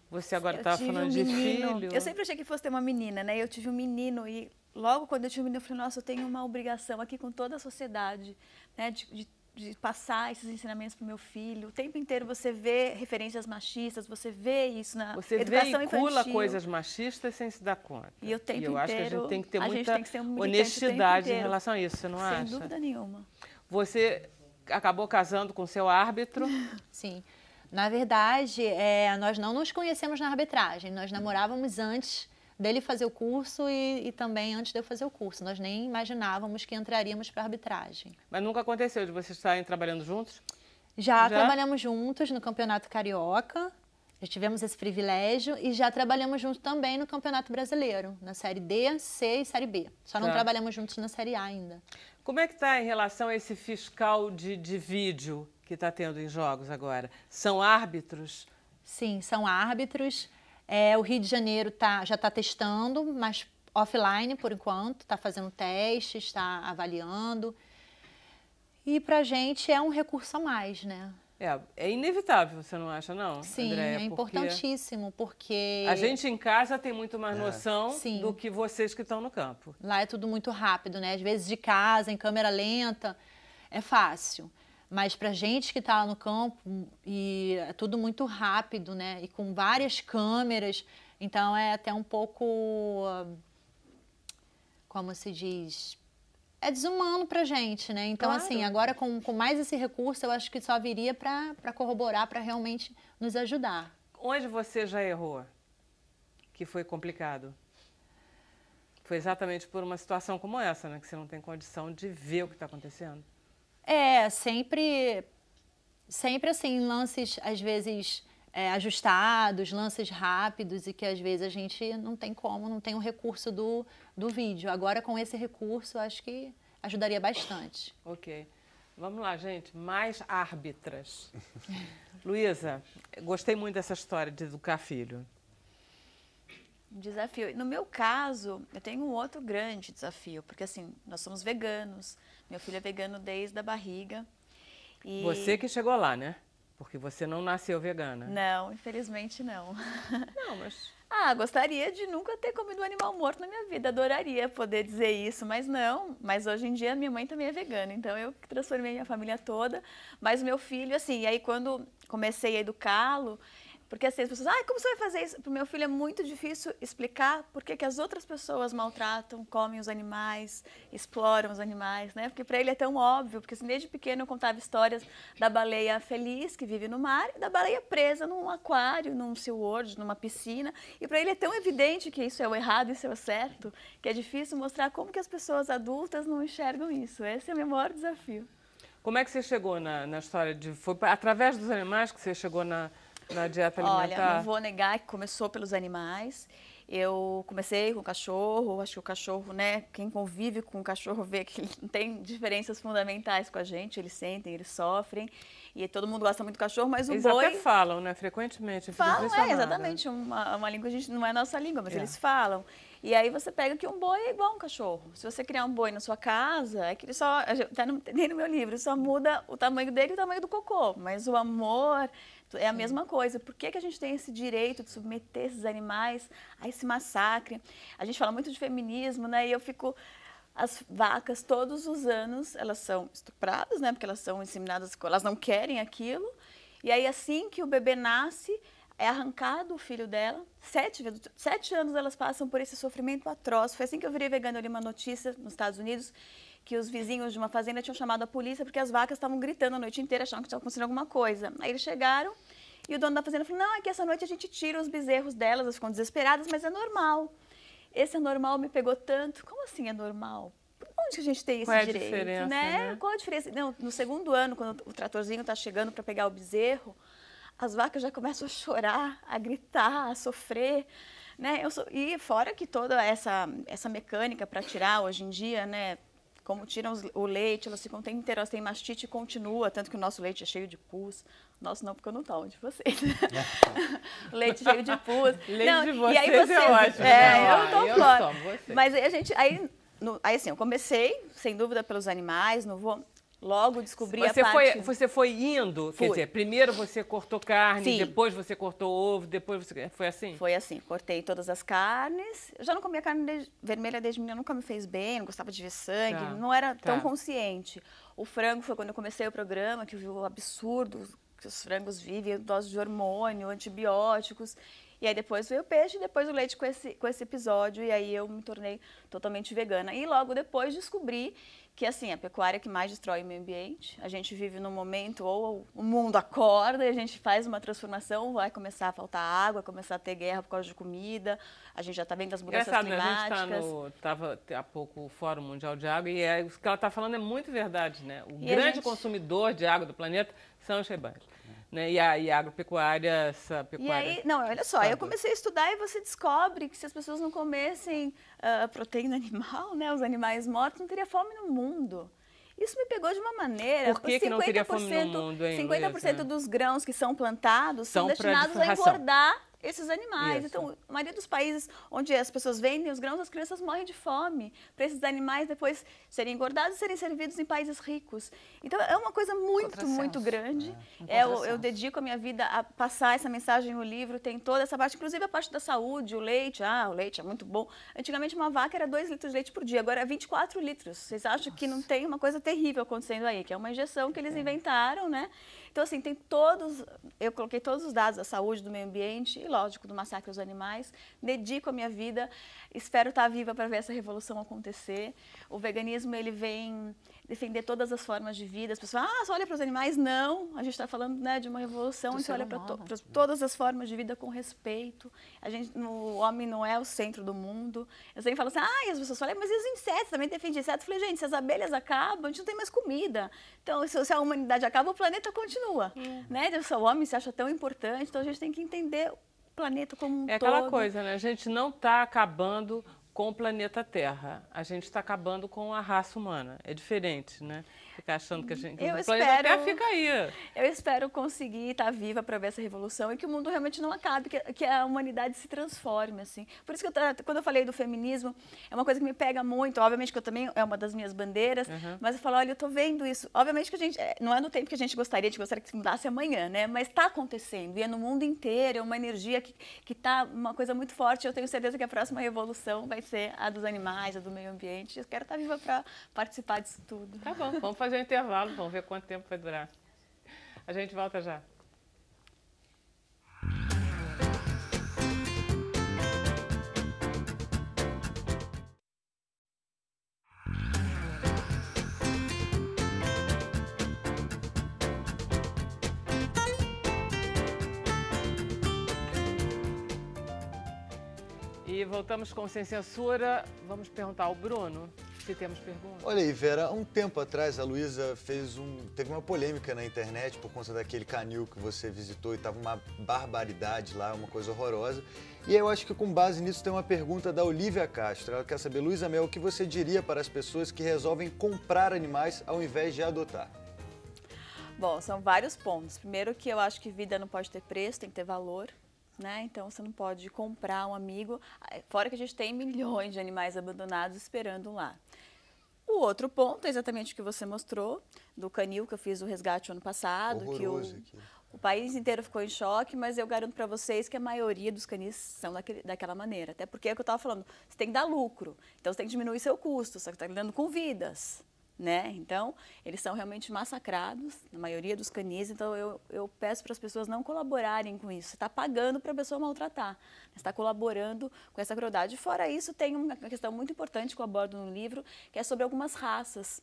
Speaker 1: Você agora estava falando de filho.
Speaker 5: Eu sempre achei que fosse ter uma menina, né? Eu tive um menino e logo quando eu tive um menino eu falei, nossa, eu tenho uma obrigação aqui com toda a sociedade, né? De passar esses ensinamentos para o meu filho. O tempo inteiro você vê referências machistas, você vê isso na educação infantil.
Speaker 1: Você veicula coisas machistas sem se dar conta.
Speaker 5: E o tempo inteiro,
Speaker 1: eu acho que a gente tem que ter muita
Speaker 5: um
Speaker 1: honestidade em relação a isso, você não acha?
Speaker 5: Sem dúvida nenhuma.
Speaker 1: Você acabou casando com seu árbitro?
Speaker 3: Sim. Na verdade, nós não nos conhecemos na arbitragem. Nós namorávamos antes dele fazer o curso e também antes de eu fazer o curso. Nós nem imaginávamos que entraríamos para a arbitragem.
Speaker 1: Mas nunca aconteceu de vocês estarem trabalhando juntos?
Speaker 3: Já trabalhamos juntos no Campeonato Carioca. Já tivemos esse privilégio e já trabalhamos juntos também no Campeonato Brasileiro, na Série D, C e Série B. Só não trabalhamos juntos na Série A ainda.
Speaker 1: Como é que está em relação a esse fiscal de vídeo que está tendo em jogos agora? São árbitros?
Speaker 3: Sim, são árbitros. O Rio de Janeiro já está testando, mas offline por enquanto, está fazendo testes, está avaliando. E para a gente é um recurso a mais, né?
Speaker 1: É inevitável, você não acha, não,
Speaker 3: Sim,
Speaker 1: Andréia?
Speaker 3: é importantíssimo, porque...
Speaker 1: A gente em casa tem muito mais noção do que vocês que estão no campo.
Speaker 3: Lá é tudo muito rápido, né? Às vezes de casa, em câmera lenta, é fácil. Mas para gente que está lá no campo, e é tudo muito rápido, né? E com várias câmeras, então é até um pouco, como se diz... É desumano pra gente, né? Então, assim, agora com mais esse recurso, eu acho que só viria para corroborar, para realmente nos ajudar.
Speaker 1: Onde você já errou? Que foi complicado? Foi exatamente por uma situação como essa, né? Que você não tem condição de ver o que está acontecendo.
Speaker 3: Sempre assim, lances, às vezes, ajustados, lances rápidos e que às vezes a gente não tem como, não tem o recurso do vídeo. Agora, com esse recurso, acho que ajudaria bastante.
Speaker 1: Ok. Vamos lá, gente. Mais árbitras. Luísa, gostei muito dessa história de educar filho.
Speaker 5: Desafio. No meu caso, eu tenho um outro grande desafio, porque assim, nós somos veganos. Meu filho é vegano desde a barriga. E...
Speaker 1: Você que chegou lá, né? Porque você não nasceu vegana.
Speaker 5: Não, infelizmente não.
Speaker 1: Não, mas...
Speaker 5: gostaria de nunca ter comido um animal morto na minha vida. Adoraria poder dizer isso, mas não. Mas hoje em dia minha mãe também é vegana, então eu transformei minha família toda. Mas o meu filho, assim, e aí quando comecei a educá-lo, Porque assim, as pessoas, como você vai fazer isso? Para o meu filho é muito difícil explicar por que as outras pessoas maltratam, comem os animais, exploram os animais, né? Porque para ele é tão óbvio, porque assim, desde pequeno eu contava histórias da baleia feliz que vive no mar e da baleia presa num aquário, num SeaWorld, numa piscina. E para ele é tão evidente que isso é o errado e isso é o certo, que é difícil mostrar como que as pessoas adultas não enxergam isso. Esse é o meu maior desafio.
Speaker 1: Como é que você chegou na história de... Foi através dos animais que você chegou na dieta alimentar?
Speaker 5: Olha, não vou negar que começou pelos animais. Eu comecei com o cachorro, acho que o cachorro, né, quem convive com o cachorro vê que não tem diferenças fundamentais com a gente, eles sentem, eles sofrem, e todo mundo gosta muito do cachorro, mas o
Speaker 1: eles
Speaker 5: boi...
Speaker 1: Eles até falam, né, frequentemente.
Speaker 5: Falam, exatamente, uma língua, a gente, não é a nossa língua, mas eles falam. E aí você pega que um boi é igual um cachorro. Se você criar um boi na sua casa, é que ele só, nem no meu livro, só muda o tamanho dele e o tamanho do cocô, mas o amor... É a mesma coisa. Por que a gente tem esse direito de submeter esses animais a esse massacre? A gente fala muito de feminismo, né? E eu fico... As vacas, todos os anos, elas são estupradas, né? Porque elas são inseminadas, elas não querem aquilo. E aí, assim que o bebê nasce, é arrancado o filho dela. 7 anos elas passam por esse sofrimento atroz. Foi assim que eu virei vegana. Eu li uma notícia nos Estados Unidos que os vizinhos de uma fazenda tinham chamado a polícia porque as vacas estavam gritando a noite inteira, achando que estava acontecendo alguma coisa. Aí eles chegaram e o dono da fazenda falou, não, é que essa noite a gente tira os bezerros delas, elas ficam desesperadas, mas é normal. Esse é normal me pegou tanto. Como assim é normal? Onde que a gente tem esse direito?
Speaker 1: Qual é a diferença, né?
Speaker 5: Qual a diferença? Não, no segundo ano, quando o tratorzinho está chegando para pegar o bezerro, as vacas já começam a chorar, a gritar, a sofrer. Né? E fora que toda essa mecânica para tirar hoje em dia, né? Como tiram o leite, elas ficam o tempo inteiro, elas têm mastite e continua, tanto que o nosso leite é cheio de pus. Nosso não, porque eu não tomo de vocês. Leite cheio de pus.
Speaker 1: Leite de vocês
Speaker 5: e aí
Speaker 1: é ótimo.
Speaker 5: Eu
Speaker 1: não tomo vocês.
Speaker 5: Mas aí assim, eu comecei, sem dúvida, pelos animais, não vou... Logo descobri a parte...
Speaker 1: Você foi indo, quer dizer, primeiro você cortou carne,
Speaker 5: Sim.
Speaker 1: Depois você cortou ovo, depois você... Foi assim?
Speaker 5: Foi assim, cortei todas as carnes. Eu já não comia carne vermelha desde menina, nunca me fez bem, não gostava de ver sangue, não era tão consciente. O frango foi quando eu comecei o programa, que eu vi o absurdo que os frangos vivem, dose de hormônio, antibióticos. E aí depois veio o peixe e depois o leite com esse episódio, e aí eu me tornei totalmente vegana. E logo depois descobri que assim, a pecuária que mais destrói o meio ambiente. A gente vive num momento, ou o mundo acorda e a gente faz uma transformação, vai começar a faltar água, começar a ter guerra por causa de comida, a gente já está vendo as mudanças climáticas.
Speaker 1: A gente estava há pouco o Fórum Mundial de Água e o que ela está falando é muito verdade, né? O grande consumidor de água do planeta são os rebanhos. Né? E a agropecuária, essa pecuária...
Speaker 5: E aí, não, olha só, eu comecei a estudar e você descobre que se as pessoas não comessem proteína animal, né, os animais mortos, não teria fome no mundo. Isso me pegou de uma maneira...
Speaker 1: Por que não teria fome no mundo, hein,
Speaker 5: 50% dos grãos que são plantados são destinados a engordar esses animais.
Speaker 1: Isso.
Speaker 5: Então, a maioria dos países onde as pessoas vendem os grãos, as crianças morrem de fome. Para esses animais depois serem engordados e serem servidos em países ricos. Então, é uma coisa muito grande. Eu dedico a minha vida a passar essa mensagem no livro, tem toda essa parte, inclusive a parte da saúde, o leite. O leite é muito bom. Antigamente, uma vaca era 2 litros de leite por dia, agora é 24 litros. Vocês acham que não tem uma coisa terrível acontecendo aí, que é uma injeção que eles inventaram, né? Então, assim, eu coloquei todos os dados da saúde, do meio ambiente e, lógico, do massacre aos animais. Dedico a minha vida, espero estar viva para ver essa revolução acontecer. O veganismo, ele vem defender todas as formas de vida. As pessoas só olha para os animais. Não, a gente está falando, né, de uma revolução onde você olha para todas as formas de vida com respeito. O homem não é o centro do mundo. Eu sempre falo assim, as pessoas falam, mas e os insetos? Também defende insetos. Eu falei, gente, se as abelhas acabam, a gente não tem mais comida. Então, se a humanidade acaba, o planeta continua. Né? Então, o homem se acha tão importante, então a gente tem que entender o planeta como um todo.
Speaker 1: É aquela coisa, né? A gente não está acabando com o planeta Terra. A gente está acabando com a raça humana. É diferente, né? Ficar achando que o planeta Terra fica aí.
Speaker 5: Eu espero conseguir estar viva para ver essa revolução e que o mundo realmente não acabe, que a humanidade se transforme, assim. Por isso que quando eu falei do feminismo, é uma coisa que me pega muito. Obviamente que eu também, é uma das minhas bandeiras, mas eu falo, olha, eu estou vendo isso. Obviamente que a gente, não é no tempo que a gente gostaria que mudasse amanhã, né? Mas está acontecendo e é no mundo inteiro, é uma energia que está uma coisa muito forte. Eu tenho certeza que a próxima revolução vai ser a dos animais, a do meio ambiente. Eu quero estar viva para participar disso tudo.
Speaker 1: Tá bom, vamos fazer um intervalo, vamos ver quanto tempo vai durar. A gente volta já. E voltamos com Sem Censura. Vamos perguntar ao Bruno se temos perguntas.
Speaker 6: Olha aí, Vera, há um tempo atrás a Luísa teve uma polêmica na internet por conta daquele canil que você visitou e estava uma barbaridade lá, uma coisa horrorosa. E aí eu acho que com base nisso tem uma pergunta da Olivia Castro. Ela quer saber, Luísa Mel, o que você diria para as pessoas que resolvem comprar animais ao invés de adotar?
Speaker 5: Bom, são vários pontos. Primeiro que eu acho que vida não pode ter preço, tem que ter valor. Né? Então, você não pode comprar um amigo, fora que a gente tem milhões de animais abandonados esperando um lar. O outro ponto é exatamente o que você mostrou, do canil que eu fiz o resgate ano passado,
Speaker 6: horroroso
Speaker 5: que o país inteiro ficou em choque, mas eu garanto para vocês que a maioria dos canis são daquela maneira. Até porque é o que eu estava falando, você tem que dar lucro, então você tem que diminuir seu custo, só que está lidando com vidas. Né? Então, eles são realmente massacrados, na maioria dos canis, então eu peço para as pessoas não colaborarem com isso. Você está pagando para a pessoa maltratar, você está colaborando com essa crueldade. Fora isso, tem uma questão muito importante que eu abordo no livro, que é sobre algumas raças,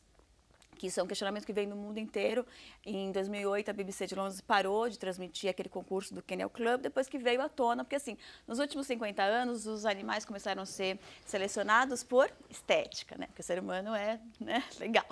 Speaker 5: que isso é um questionamento que vem do mundo inteiro. Em 2008, a BBC de Londres parou de transmitir aquele concurso do Kennel Club, depois que veio à tona, porque assim, nos últimos 50 anos, os animais começaram a ser selecionados por estética, né? Porque o ser humano é, né, legal.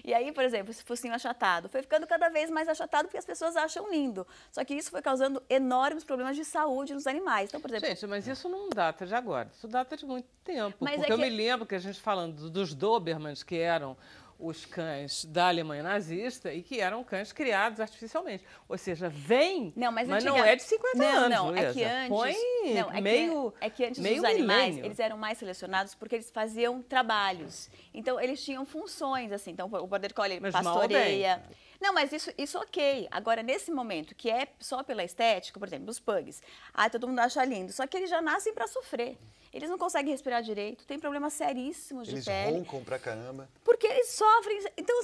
Speaker 5: E aí, por exemplo, esse focinho achatado foi ficando cada vez mais achatado porque as pessoas acham lindo. Só que isso foi causando enormes problemas de saúde nos animais. Então, por exemplo...
Speaker 1: Gente, mas isso não data de agora, isso data de muito tempo.
Speaker 5: Mas
Speaker 1: porque eu me lembro que a gente falando dos Dobermans, que eram os cães da Alemanha nazista e que eram cães criados artificialmente. Ou seja, mas não é de 50 anos,
Speaker 5: Não,
Speaker 1: Luísa.
Speaker 5: é que antes...
Speaker 1: Põe
Speaker 5: que antes
Speaker 1: meio
Speaker 5: os animais,
Speaker 1: milênio.
Speaker 5: eles eram mais selecionados porque eles faziam trabalhos. Então, eles tinham funções, assim. Então, o Border Collie pastoreia... Não, mas isso ok. Agora, nesse momento, que é só pela estética, por exemplo, os pugs. Todo mundo acha lindo. Só que eles já nascem para sofrer. Eles não conseguem respirar direito, tem problemas seríssimos de pele.
Speaker 6: Eles roncam pra caramba.
Speaker 5: Porque eles sofrem. Então,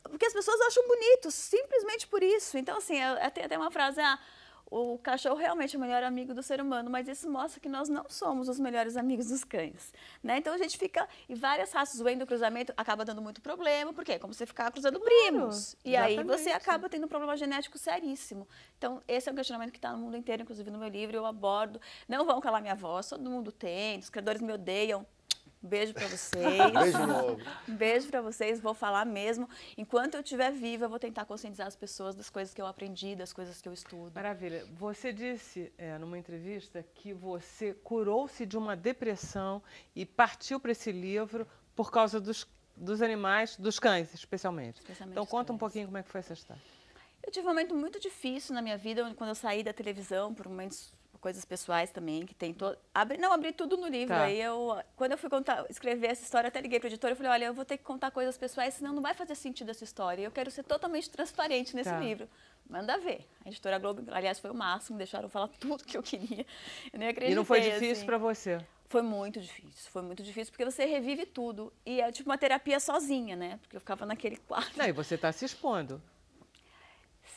Speaker 5: porque as pessoas acham bonitos, simplesmente por isso. Então, assim, tem até uma frase, o cachorro realmente é o melhor amigo do ser humano, mas isso mostra que nós não somos os melhores amigos dos cães. Né? Então, a gente fica... E várias raças, o endocruzamento acaba dando muito problema, porque é como você ficar cruzando primos. E aí você acaba tendo um problema genético seríssimo. Então, esse é um questionamento que está no mundo inteiro, inclusive no meu livro, eu abordo. Não vão calar minha voz, todo mundo tem, os criadores me odeiam. Um beijo para vocês.
Speaker 6: Beijo novo.
Speaker 5: Um beijo para vocês, vou falar mesmo. Enquanto eu estiver viva, eu vou tentar conscientizar as pessoas das coisas que eu aprendi, das coisas que eu estudo.
Speaker 1: Maravilha. Você disse numa entrevista que você curou-se de uma depressão e partiu para esse livro por causa dos animais, dos cães, especialmente. Então, conta um pouquinho como é que foi essa história.
Speaker 5: Eu tive um momento muito difícil na minha vida, quando eu saí da televisão, por momentos... coisas pessoais também, que tem abri tudo no livro.
Speaker 1: Tá.
Speaker 5: Aí quando eu fui escrever essa história, eu até liguei para o editor e falei, olha, eu vou ter que contar coisas pessoais, senão não vai fazer sentido essa história. Eu quero ser totalmente transparente nesse livro. Manda ver. A editora Globo, aliás, foi o máximo, deixaram eu falar tudo que eu queria. Eu nem acreditei.
Speaker 1: E não foi difícil
Speaker 5: assim.
Speaker 1: para você?
Speaker 5: Foi muito difícil, porque você revive tudo. E é tipo uma terapia sozinha, né? Porque eu ficava naquele quarto.
Speaker 1: Não, e você está se expondo.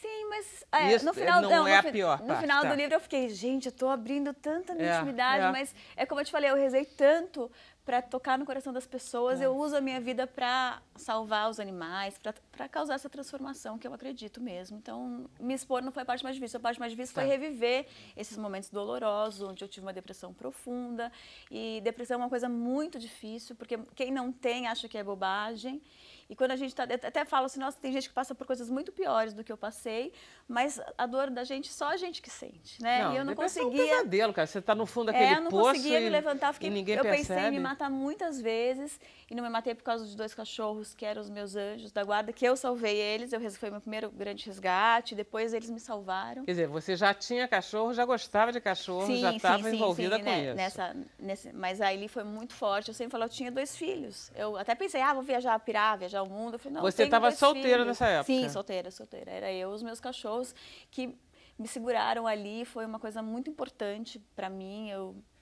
Speaker 5: Sim, mas
Speaker 1: isso
Speaker 5: no final,
Speaker 1: não é a pior parte,
Speaker 5: no final do livro eu fiquei, gente, eu estou abrindo tanta minha intimidade,
Speaker 1: é.
Speaker 5: mas é como eu te falei, eu rezei tanto para tocar no coração das pessoas, eu uso a minha vida para salvar os animais, para causar essa transformação que eu acredito mesmo. Então, me expor não foi a parte mais difícil, a parte mais difícil foi reviver esses momentos dolorosos, onde eu tive uma depressão profunda, e depressão é uma coisa muito difícil, porque quem não tem acha que é bobagem. E quando a gente até falo assim, nossa, tem gente que passa por coisas muito piores do que eu passei, mas a dor da gente, só a gente que sente, né?
Speaker 1: Não,
Speaker 5: e eu não conseguia...
Speaker 1: É um pesadelo, cara. Você está no fundo daquele poço
Speaker 5: eu não conseguia me levantar,
Speaker 1: e ninguém percebe.
Speaker 5: Eu pensei em me matar muitas vezes e não me matei por causa de 2 cachorros que eram os meus anjos da guarda, que eu salvei eles, foi meu primeiro grande resgate, depois eles me salvaram.
Speaker 1: Quer dizer, você já tinha cachorro, já gostava de cachorro, já estava envolvida com isso.
Speaker 5: Mas aí foi muito forte. Eu sempre falei, eu tinha 2 filhos. Eu até pensei, vou viajar, viajar o mundo. Eu falei, não,
Speaker 1: você estava solteira
Speaker 5: filhos.
Speaker 1: Nessa época?
Speaker 5: Sim, solteira. Era eu e os meus cachorros que me seguraram ali. Foi uma coisa muito importante para mim.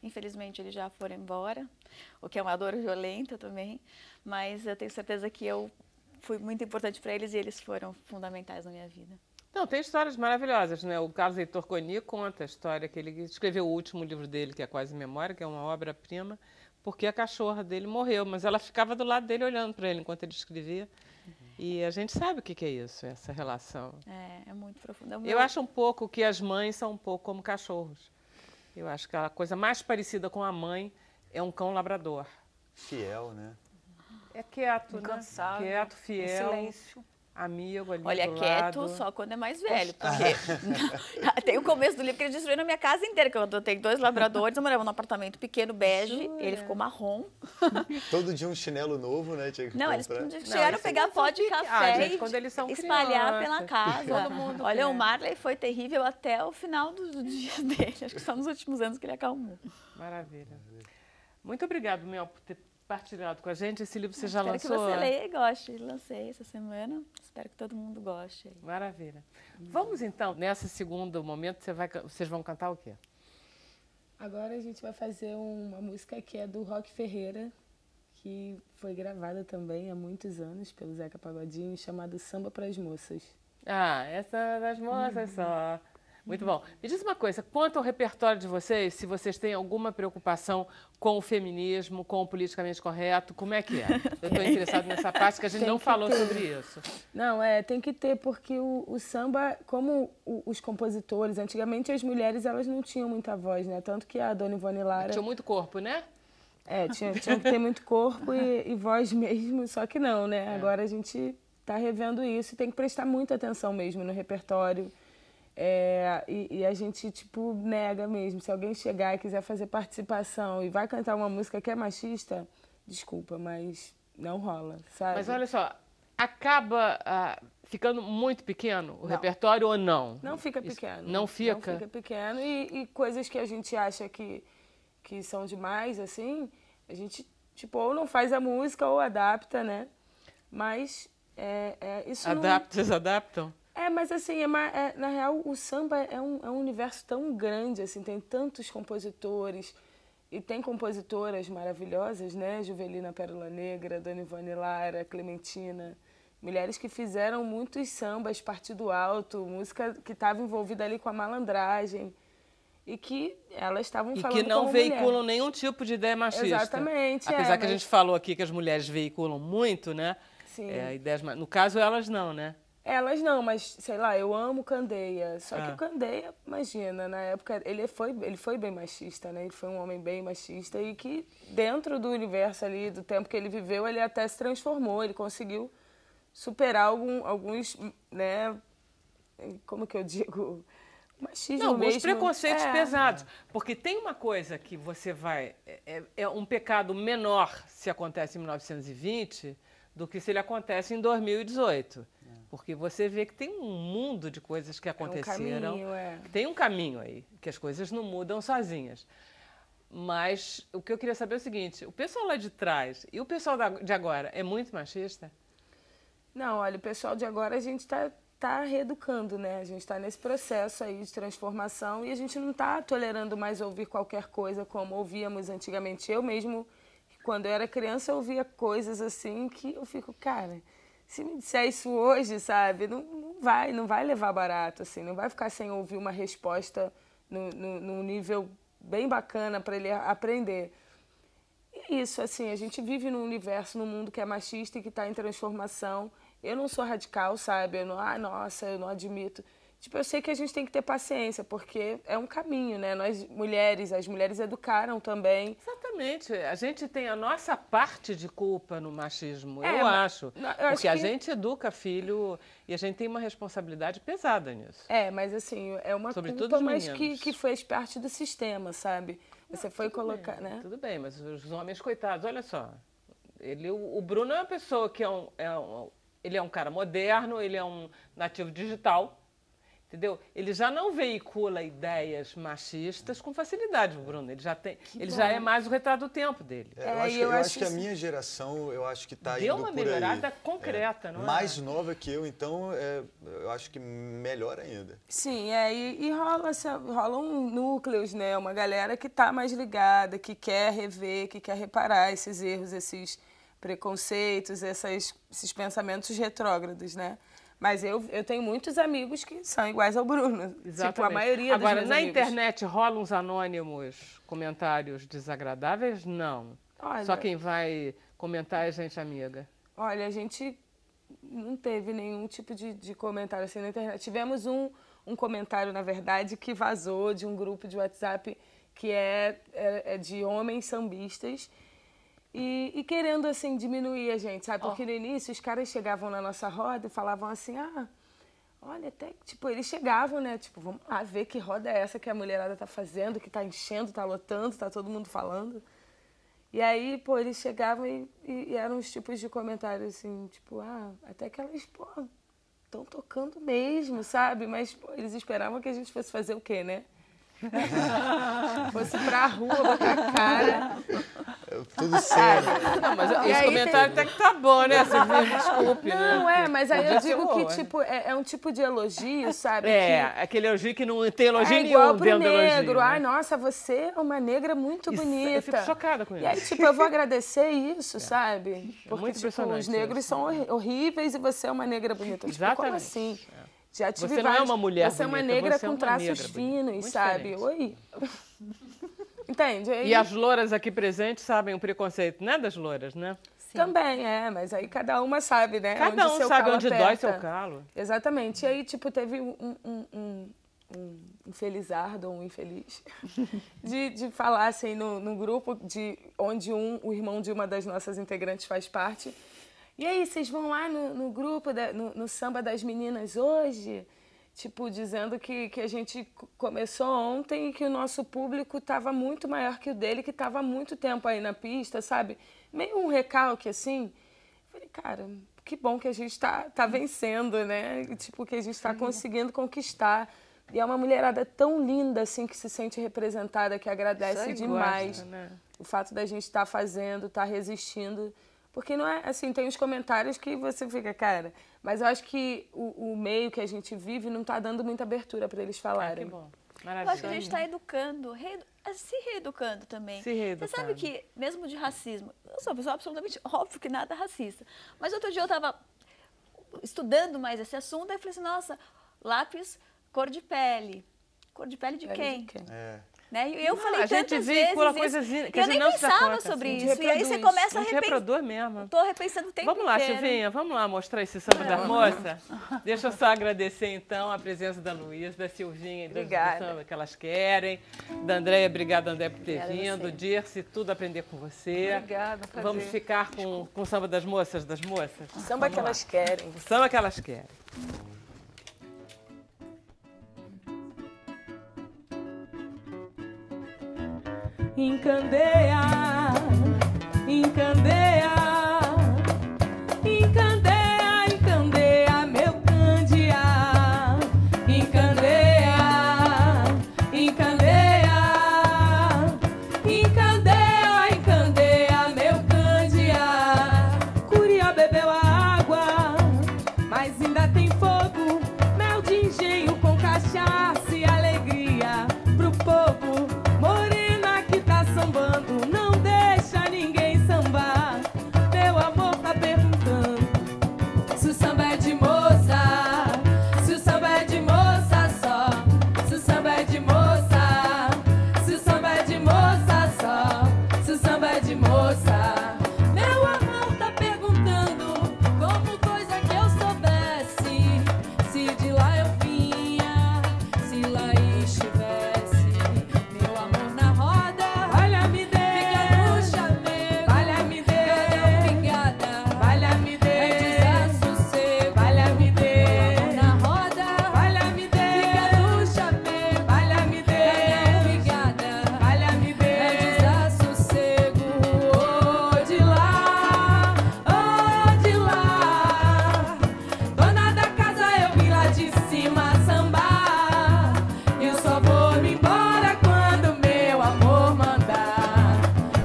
Speaker 5: Infelizmente, eles já foram embora, o que é uma dor violenta também. Mas eu tenho certeza que eu fui muito importante para eles e eles foram fundamentais na minha vida.
Speaker 1: Não, tem histórias maravilhosas, né? O Carlos Heitor Coni conta a história que ele escreveu o último livro dele, que é Quase Memória, que é uma obra-prima, porque a cachorra dele morreu, mas ela ficava do lado dele olhando para ele enquanto ele escrevia. E a gente sabe o que é isso, essa relação.
Speaker 5: É muito profunda.
Speaker 1: Eu acho um pouco que as mães são um pouco como cachorros. Eu acho que a coisa mais parecida com a mãe é um cão labrador.
Speaker 6: Fiel, né?
Speaker 1: É quieto,
Speaker 2: Incansável,
Speaker 1: né? Quieto, fiel,
Speaker 2: silêncio.
Speaker 1: amigo ali
Speaker 5: Olha,
Speaker 1: do
Speaker 5: quieto
Speaker 1: lado.
Speaker 5: só quando é mais velho, porque tem o começo do livro que ele destruiu a minha casa inteira, que eu tenho 2 labradores, eu morava num apartamento pequeno, bege, ele ficou marrom.
Speaker 6: Todo dia um chinelo novo, né? Tinha que
Speaker 5: Não, eles
Speaker 6: comprar.
Speaker 5: chegaram a pegar pó de café
Speaker 1: gente, quando eles são
Speaker 5: e espalhar
Speaker 1: crianças,
Speaker 5: pela casa.
Speaker 1: todo mundo
Speaker 5: Olha,
Speaker 1: quer.
Speaker 5: o Marley foi terrível até o final do dia dele, acho que só nos últimos anos que ele acalmou.
Speaker 1: Maravilha. Muito obrigado, Mel, por ter partilhado com a gente. Esse livro você já
Speaker 5: Espero
Speaker 1: lançou?
Speaker 5: que você leia e goste. Lancei essa semana, espero que todo mundo goste.
Speaker 1: Maravilha. Vamos então, nesse segundo momento, vocês vão cantar o quê?
Speaker 4: Agora a gente vai fazer uma música que é do Rock Ferreira, que foi gravada também há muitos anos pelo Zeca Pagodinho, chamado Samba pras Moças.
Speaker 1: Ah, essa é das moças só. Muito bom. Me diz uma coisa, quanto ao repertório de vocês, se vocês têm alguma preocupação com o feminismo, com o politicamente correto, como é que é? Eu estou interessada nessa parte que a gente não falou sobre isso.
Speaker 4: Não, tem que ter, porque o samba, como os compositores, antigamente as mulheres elas não tinham muita voz, né? Tanto que a Dona Ivone Lara...
Speaker 1: Tinha muito corpo, né?
Speaker 4: Tinha que ter muito corpo e voz mesmo, só que não, né? Agora a gente está revendo isso e tem que prestar muita atenção mesmo no repertório. E a gente, tipo, nega mesmo. Se alguém chegar e quiser fazer participação e vai cantar uma música que é machista, desculpa, mas não rola, sabe?
Speaker 1: Mas olha só, acaba ficando muito pequeno o repertório ou não?
Speaker 4: Não fica pequeno.
Speaker 1: Não fica?
Speaker 4: Não fica pequeno e coisas que a gente acha que são demais, assim, a gente, tipo, ou não faz a música ou adapta, né? Mas isso
Speaker 1: Vocês adaptam?
Speaker 4: Mas assim, na real, o samba é um universo tão grande, assim, tem tantos compositores e tem compositoras maravilhosas, né? Juvelina Pérola Negra, Dona Ivone Lara, Clementina, mulheres que fizeram muitos sambas, partido alto, música que estava envolvida ali com a malandragem e que elas estavam falando
Speaker 1: E que não
Speaker 4: como
Speaker 1: veiculam
Speaker 4: mulher.
Speaker 1: nenhum tipo de ideia machista.
Speaker 4: Exatamente.
Speaker 1: Apesar que a gente falou aqui que as mulheres veiculam muito, né?
Speaker 4: Sim.
Speaker 1: Ideias, no caso, elas não, né?
Speaker 4: Elas não, mas, sei lá, eu amo Candeia. Só que o Candeia, imagina, na época, ele foi bem machista, né? Ele foi um homem bem machista e que, dentro do universo ali, do tempo que ele viveu, ele até se transformou, ele conseguiu superar alguns, né? Como que eu digo? Machismo
Speaker 1: não, alguns
Speaker 4: mesmo.
Speaker 1: preconceitos pesados. Porque tem uma coisa que você vai... É um pecado menor se acontece em 1920 do que se ele acontece em 2018. Porque você vê que tem um mundo de coisas que aconteceram. Tem um caminho aí, que as coisas não mudam sozinhas. Mas o que eu queria saber é o seguinte, o pessoal lá de trás e o pessoal de agora é muito machista?
Speaker 4: Não, olha, o pessoal de agora a gente está reeducando, né? A gente está nesse processo aí de transformação e a gente não está tolerando mais ouvir qualquer coisa como ouvíamos antigamente. Eu mesmo, quando eu era criança, eu ouvia coisas assim que eu fico, cara... Se me disser isso hoje, sabe, não vai levar barato, assim, não vai ficar sem ouvir uma resposta num nível bem bacana para ele aprender. E é isso, assim, a gente vive num universo, num mundo que é machista e que está em transformação. Eu não sou radical, sabe, eu não admito. Tipo, eu sei que a gente tem que ter paciência, porque é um caminho, né? As mulheres educaram também.
Speaker 1: Exatamente. A gente tem a nossa parte de culpa no machismo, eu acho. Porque a gente educa filho e a gente tem uma responsabilidade pesada nisso.
Speaker 4: Mas assim, é uma
Speaker 1: Sobretudo
Speaker 4: culpa,
Speaker 1: os
Speaker 4: mas
Speaker 1: meninos.
Speaker 4: que fez parte do sistema, sabe? Você foi colocar, né?
Speaker 1: Tudo bem, mas os homens, coitados, olha só. O Bruno é uma pessoa que ele é um cara moderno, ele é um nativo digital. Entendeu? Ele já não veicula ideias machistas com facilidade, o Bruno. Ele já é mais o retrato do tempo dele.
Speaker 6: Eu acho que a minha geração, que está indo por aí.
Speaker 1: Deu uma melhorada concreta, não é?
Speaker 6: Mais nova que eu, então eu acho que melhor ainda.
Speaker 4: Sim, e rolam núcleos, né? Uma galera que está mais ligada, que quer rever, que quer reparar esses erros, esses preconceitos, esses pensamentos retrógrados, né? Mas eu tenho muitos amigos que são iguais ao Bruno.
Speaker 1: Exatamente.
Speaker 4: Tipo, a maioria dos meus amigos.
Speaker 1: Agora, na internet rolam uns anônimos comentários desagradáveis? Não.
Speaker 4: Olha,
Speaker 1: só quem vai comentar é gente amiga.
Speaker 4: Olha, a gente não teve nenhum tipo de comentário assim na internet. Tivemos um comentário, na verdade, que vazou de um grupo de WhatsApp que é de homens sambistas e querendo, assim, diminuir a gente, sabe? Porque no início os caras chegavam na nossa roda e falavam assim, olha, até, tipo, eles chegavam, né? Tipo, vamos lá ver que roda é essa que a mulherada tá fazendo, que tá enchendo, tá lotando, tá todo mundo falando. E aí, pô, eles chegavam e eram os tipos de comentários assim, tipo, até que elas, pô, estão tocando mesmo, sabe? Mas, pô, eles esperavam que a gente fosse fazer o quê, né? Fosse pra rua, botar a cara.
Speaker 6: Tudo sério.
Speaker 1: Não, mas esse comentário até que tá bom, né? Você me desculpe,
Speaker 4: não,
Speaker 1: né?
Speaker 4: mas aí eu digo que, tipo, é um tipo de elogio, sabe?
Speaker 1: Aquele elogio que não tem elogio nenhum
Speaker 4: igual pro
Speaker 1: dentro do elogio.
Speaker 4: negro.
Speaker 1: Né?
Speaker 4: Ai, nossa, você é uma negra muito bonita.
Speaker 1: Eu fico chocada com isso.
Speaker 4: E aí, tipo, eu vou agradecer isso, sabe? Porque,
Speaker 1: muito
Speaker 4: tipo,
Speaker 1: impressionante
Speaker 4: os negros
Speaker 1: isso.
Speaker 4: são horríveis e você é uma negra bonita. Tipo, como
Speaker 1: Exatamente.
Speaker 4: assim? Já tive
Speaker 1: Você não é uma mulher
Speaker 4: Você é uma
Speaker 1: bonita,
Speaker 4: negra
Speaker 1: você é
Speaker 4: com
Speaker 1: uma
Speaker 4: traços
Speaker 1: negra bonita.
Speaker 4: finos,
Speaker 1: Muito
Speaker 4: sabe?
Speaker 1: diferente.
Speaker 4: Oi? Entende? Aí,
Speaker 1: E as louras aqui presentes sabem o preconceito, né, das louras, né?
Speaker 4: também, mas aí cada uma sabe, né?
Speaker 1: Cada um
Speaker 4: seu
Speaker 1: sabe
Speaker 4: calo
Speaker 1: onde
Speaker 4: aperta.
Speaker 1: dói seu calo.
Speaker 4: Exatamente. E aí, tipo, teve um infelizardo ou um infeliz de falar, assim, no grupo onde o irmão de uma das nossas integrantes faz parte. E aí, vocês vão lá no grupo, no Samba das Meninas hoje? Tipo, dizendo que a gente começou ontem e que o nosso público estava muito maior que o dele, que estava há muito tempo aí na pista, sabe? Meio um recalque, assim. Falei, cara, que bom que a gente tá vencendo, né? E, tipo, que a gente está conseguindo conquistar. E é uma mulherada tão linda, assim, que se sente representada, que agradece demais
Speaker 1: gosta, né?
Speaker 4: o fato da gente estar fazendo, estar resistindo. Porque não é assim, tem os comentários que você fica, cara, mas eu acho que o meio que a gente vive não está dando muita abertura para eles falarem.
Speaker 1: Que bom.
Speaker 5: Eu acho que a
Speaker 1: Maravilha.
Speaker 5: gente está educando, se reeducando também.
Speaker 1: Se reeducando.
Speaker 5: Você sabe que, mesmo de racismo, eu sou uma pessoa absolutamente óbvio que nada é racista. Mas outro dia eu estava estudando mais esse assunto, aí eu falei assim, nossa, lápis cor de pele. Cor de pele de quem? Né? E eu falei
Speaker 1: a gente
Speaker 5: tantas
Speaker 1: veicula
Speaker 5: vezes
Speaker 1: coisas
Speaker 5: isso,
Speaker 1: que
Speaker 5: e
Speaker 1: a
Speaker 5: eu
Speaker 1: gente
Speaker 5: nem
Speaker 1: não se dá
Speaker 5: pensava
Speaker 1: conta,
Speaker 5: sobre
Speaker 1: assim.
Speaker 5: isso. E aí você começa
Speaker 1: A
Speaker 5: a
Speaker 1: gente
Speaker 5: repensar.
Speaker 1: reproduz mesmo.
Speaker 5: Estou repensando o tempo
Speaker 1: Vamos lá,
Speaker 5: inteiro.
Speaker 1: Silvinha, vamos lá mostrar esse samba da moça? Deixa eu só agradecer, então, a presença da Luísa, da Silvinha e do samba que elas querem. Da Andréia, obrigada, André, por ter vindo. Dirce, tudo aprender com você.
Speaker 2: Obrigada, prazer.
Speaker 1: Vamos ficar com o samba das moças,
Speaker 4: Samba que elas querem.
Speaker 1: O samba que elas querem.
Speaker 7: Encandeia, encandeia, encandeia, encandeia, meu candeia. Encandeia, encandeia, encandeia, encandeia, meu candeia. Curia bebeu a água, mas ainda tem fogo. Mel de engenho com cachaça e alegria pro povo. Sambando, não deixa ninguém sambar. Meu amor tá perguntando se o samba é de moça, se o samba é de moça só, se o samba é de moça, se o samba é de moça só, se o samba é de moça. Meu amor tá perguntando como coisa que eu soubesse, se de lá eu vinha, se lá estivesse. Meu amor na roda.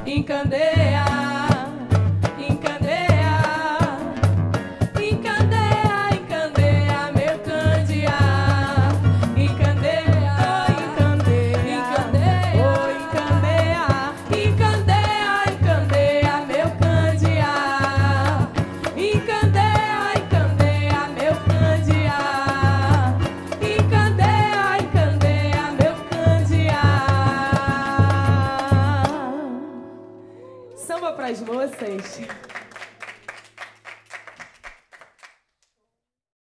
Speaker 7: Encandeia, encandeia, encandeia, encandeia, meu candeia. Encandeia, encandeia, encandeia, oh, encandeia, encandeia, encandeia, meu candeia. Encandeia, encandeia, meu candeia. Encandeia, encandeia, meu candeia. Samba pras moças.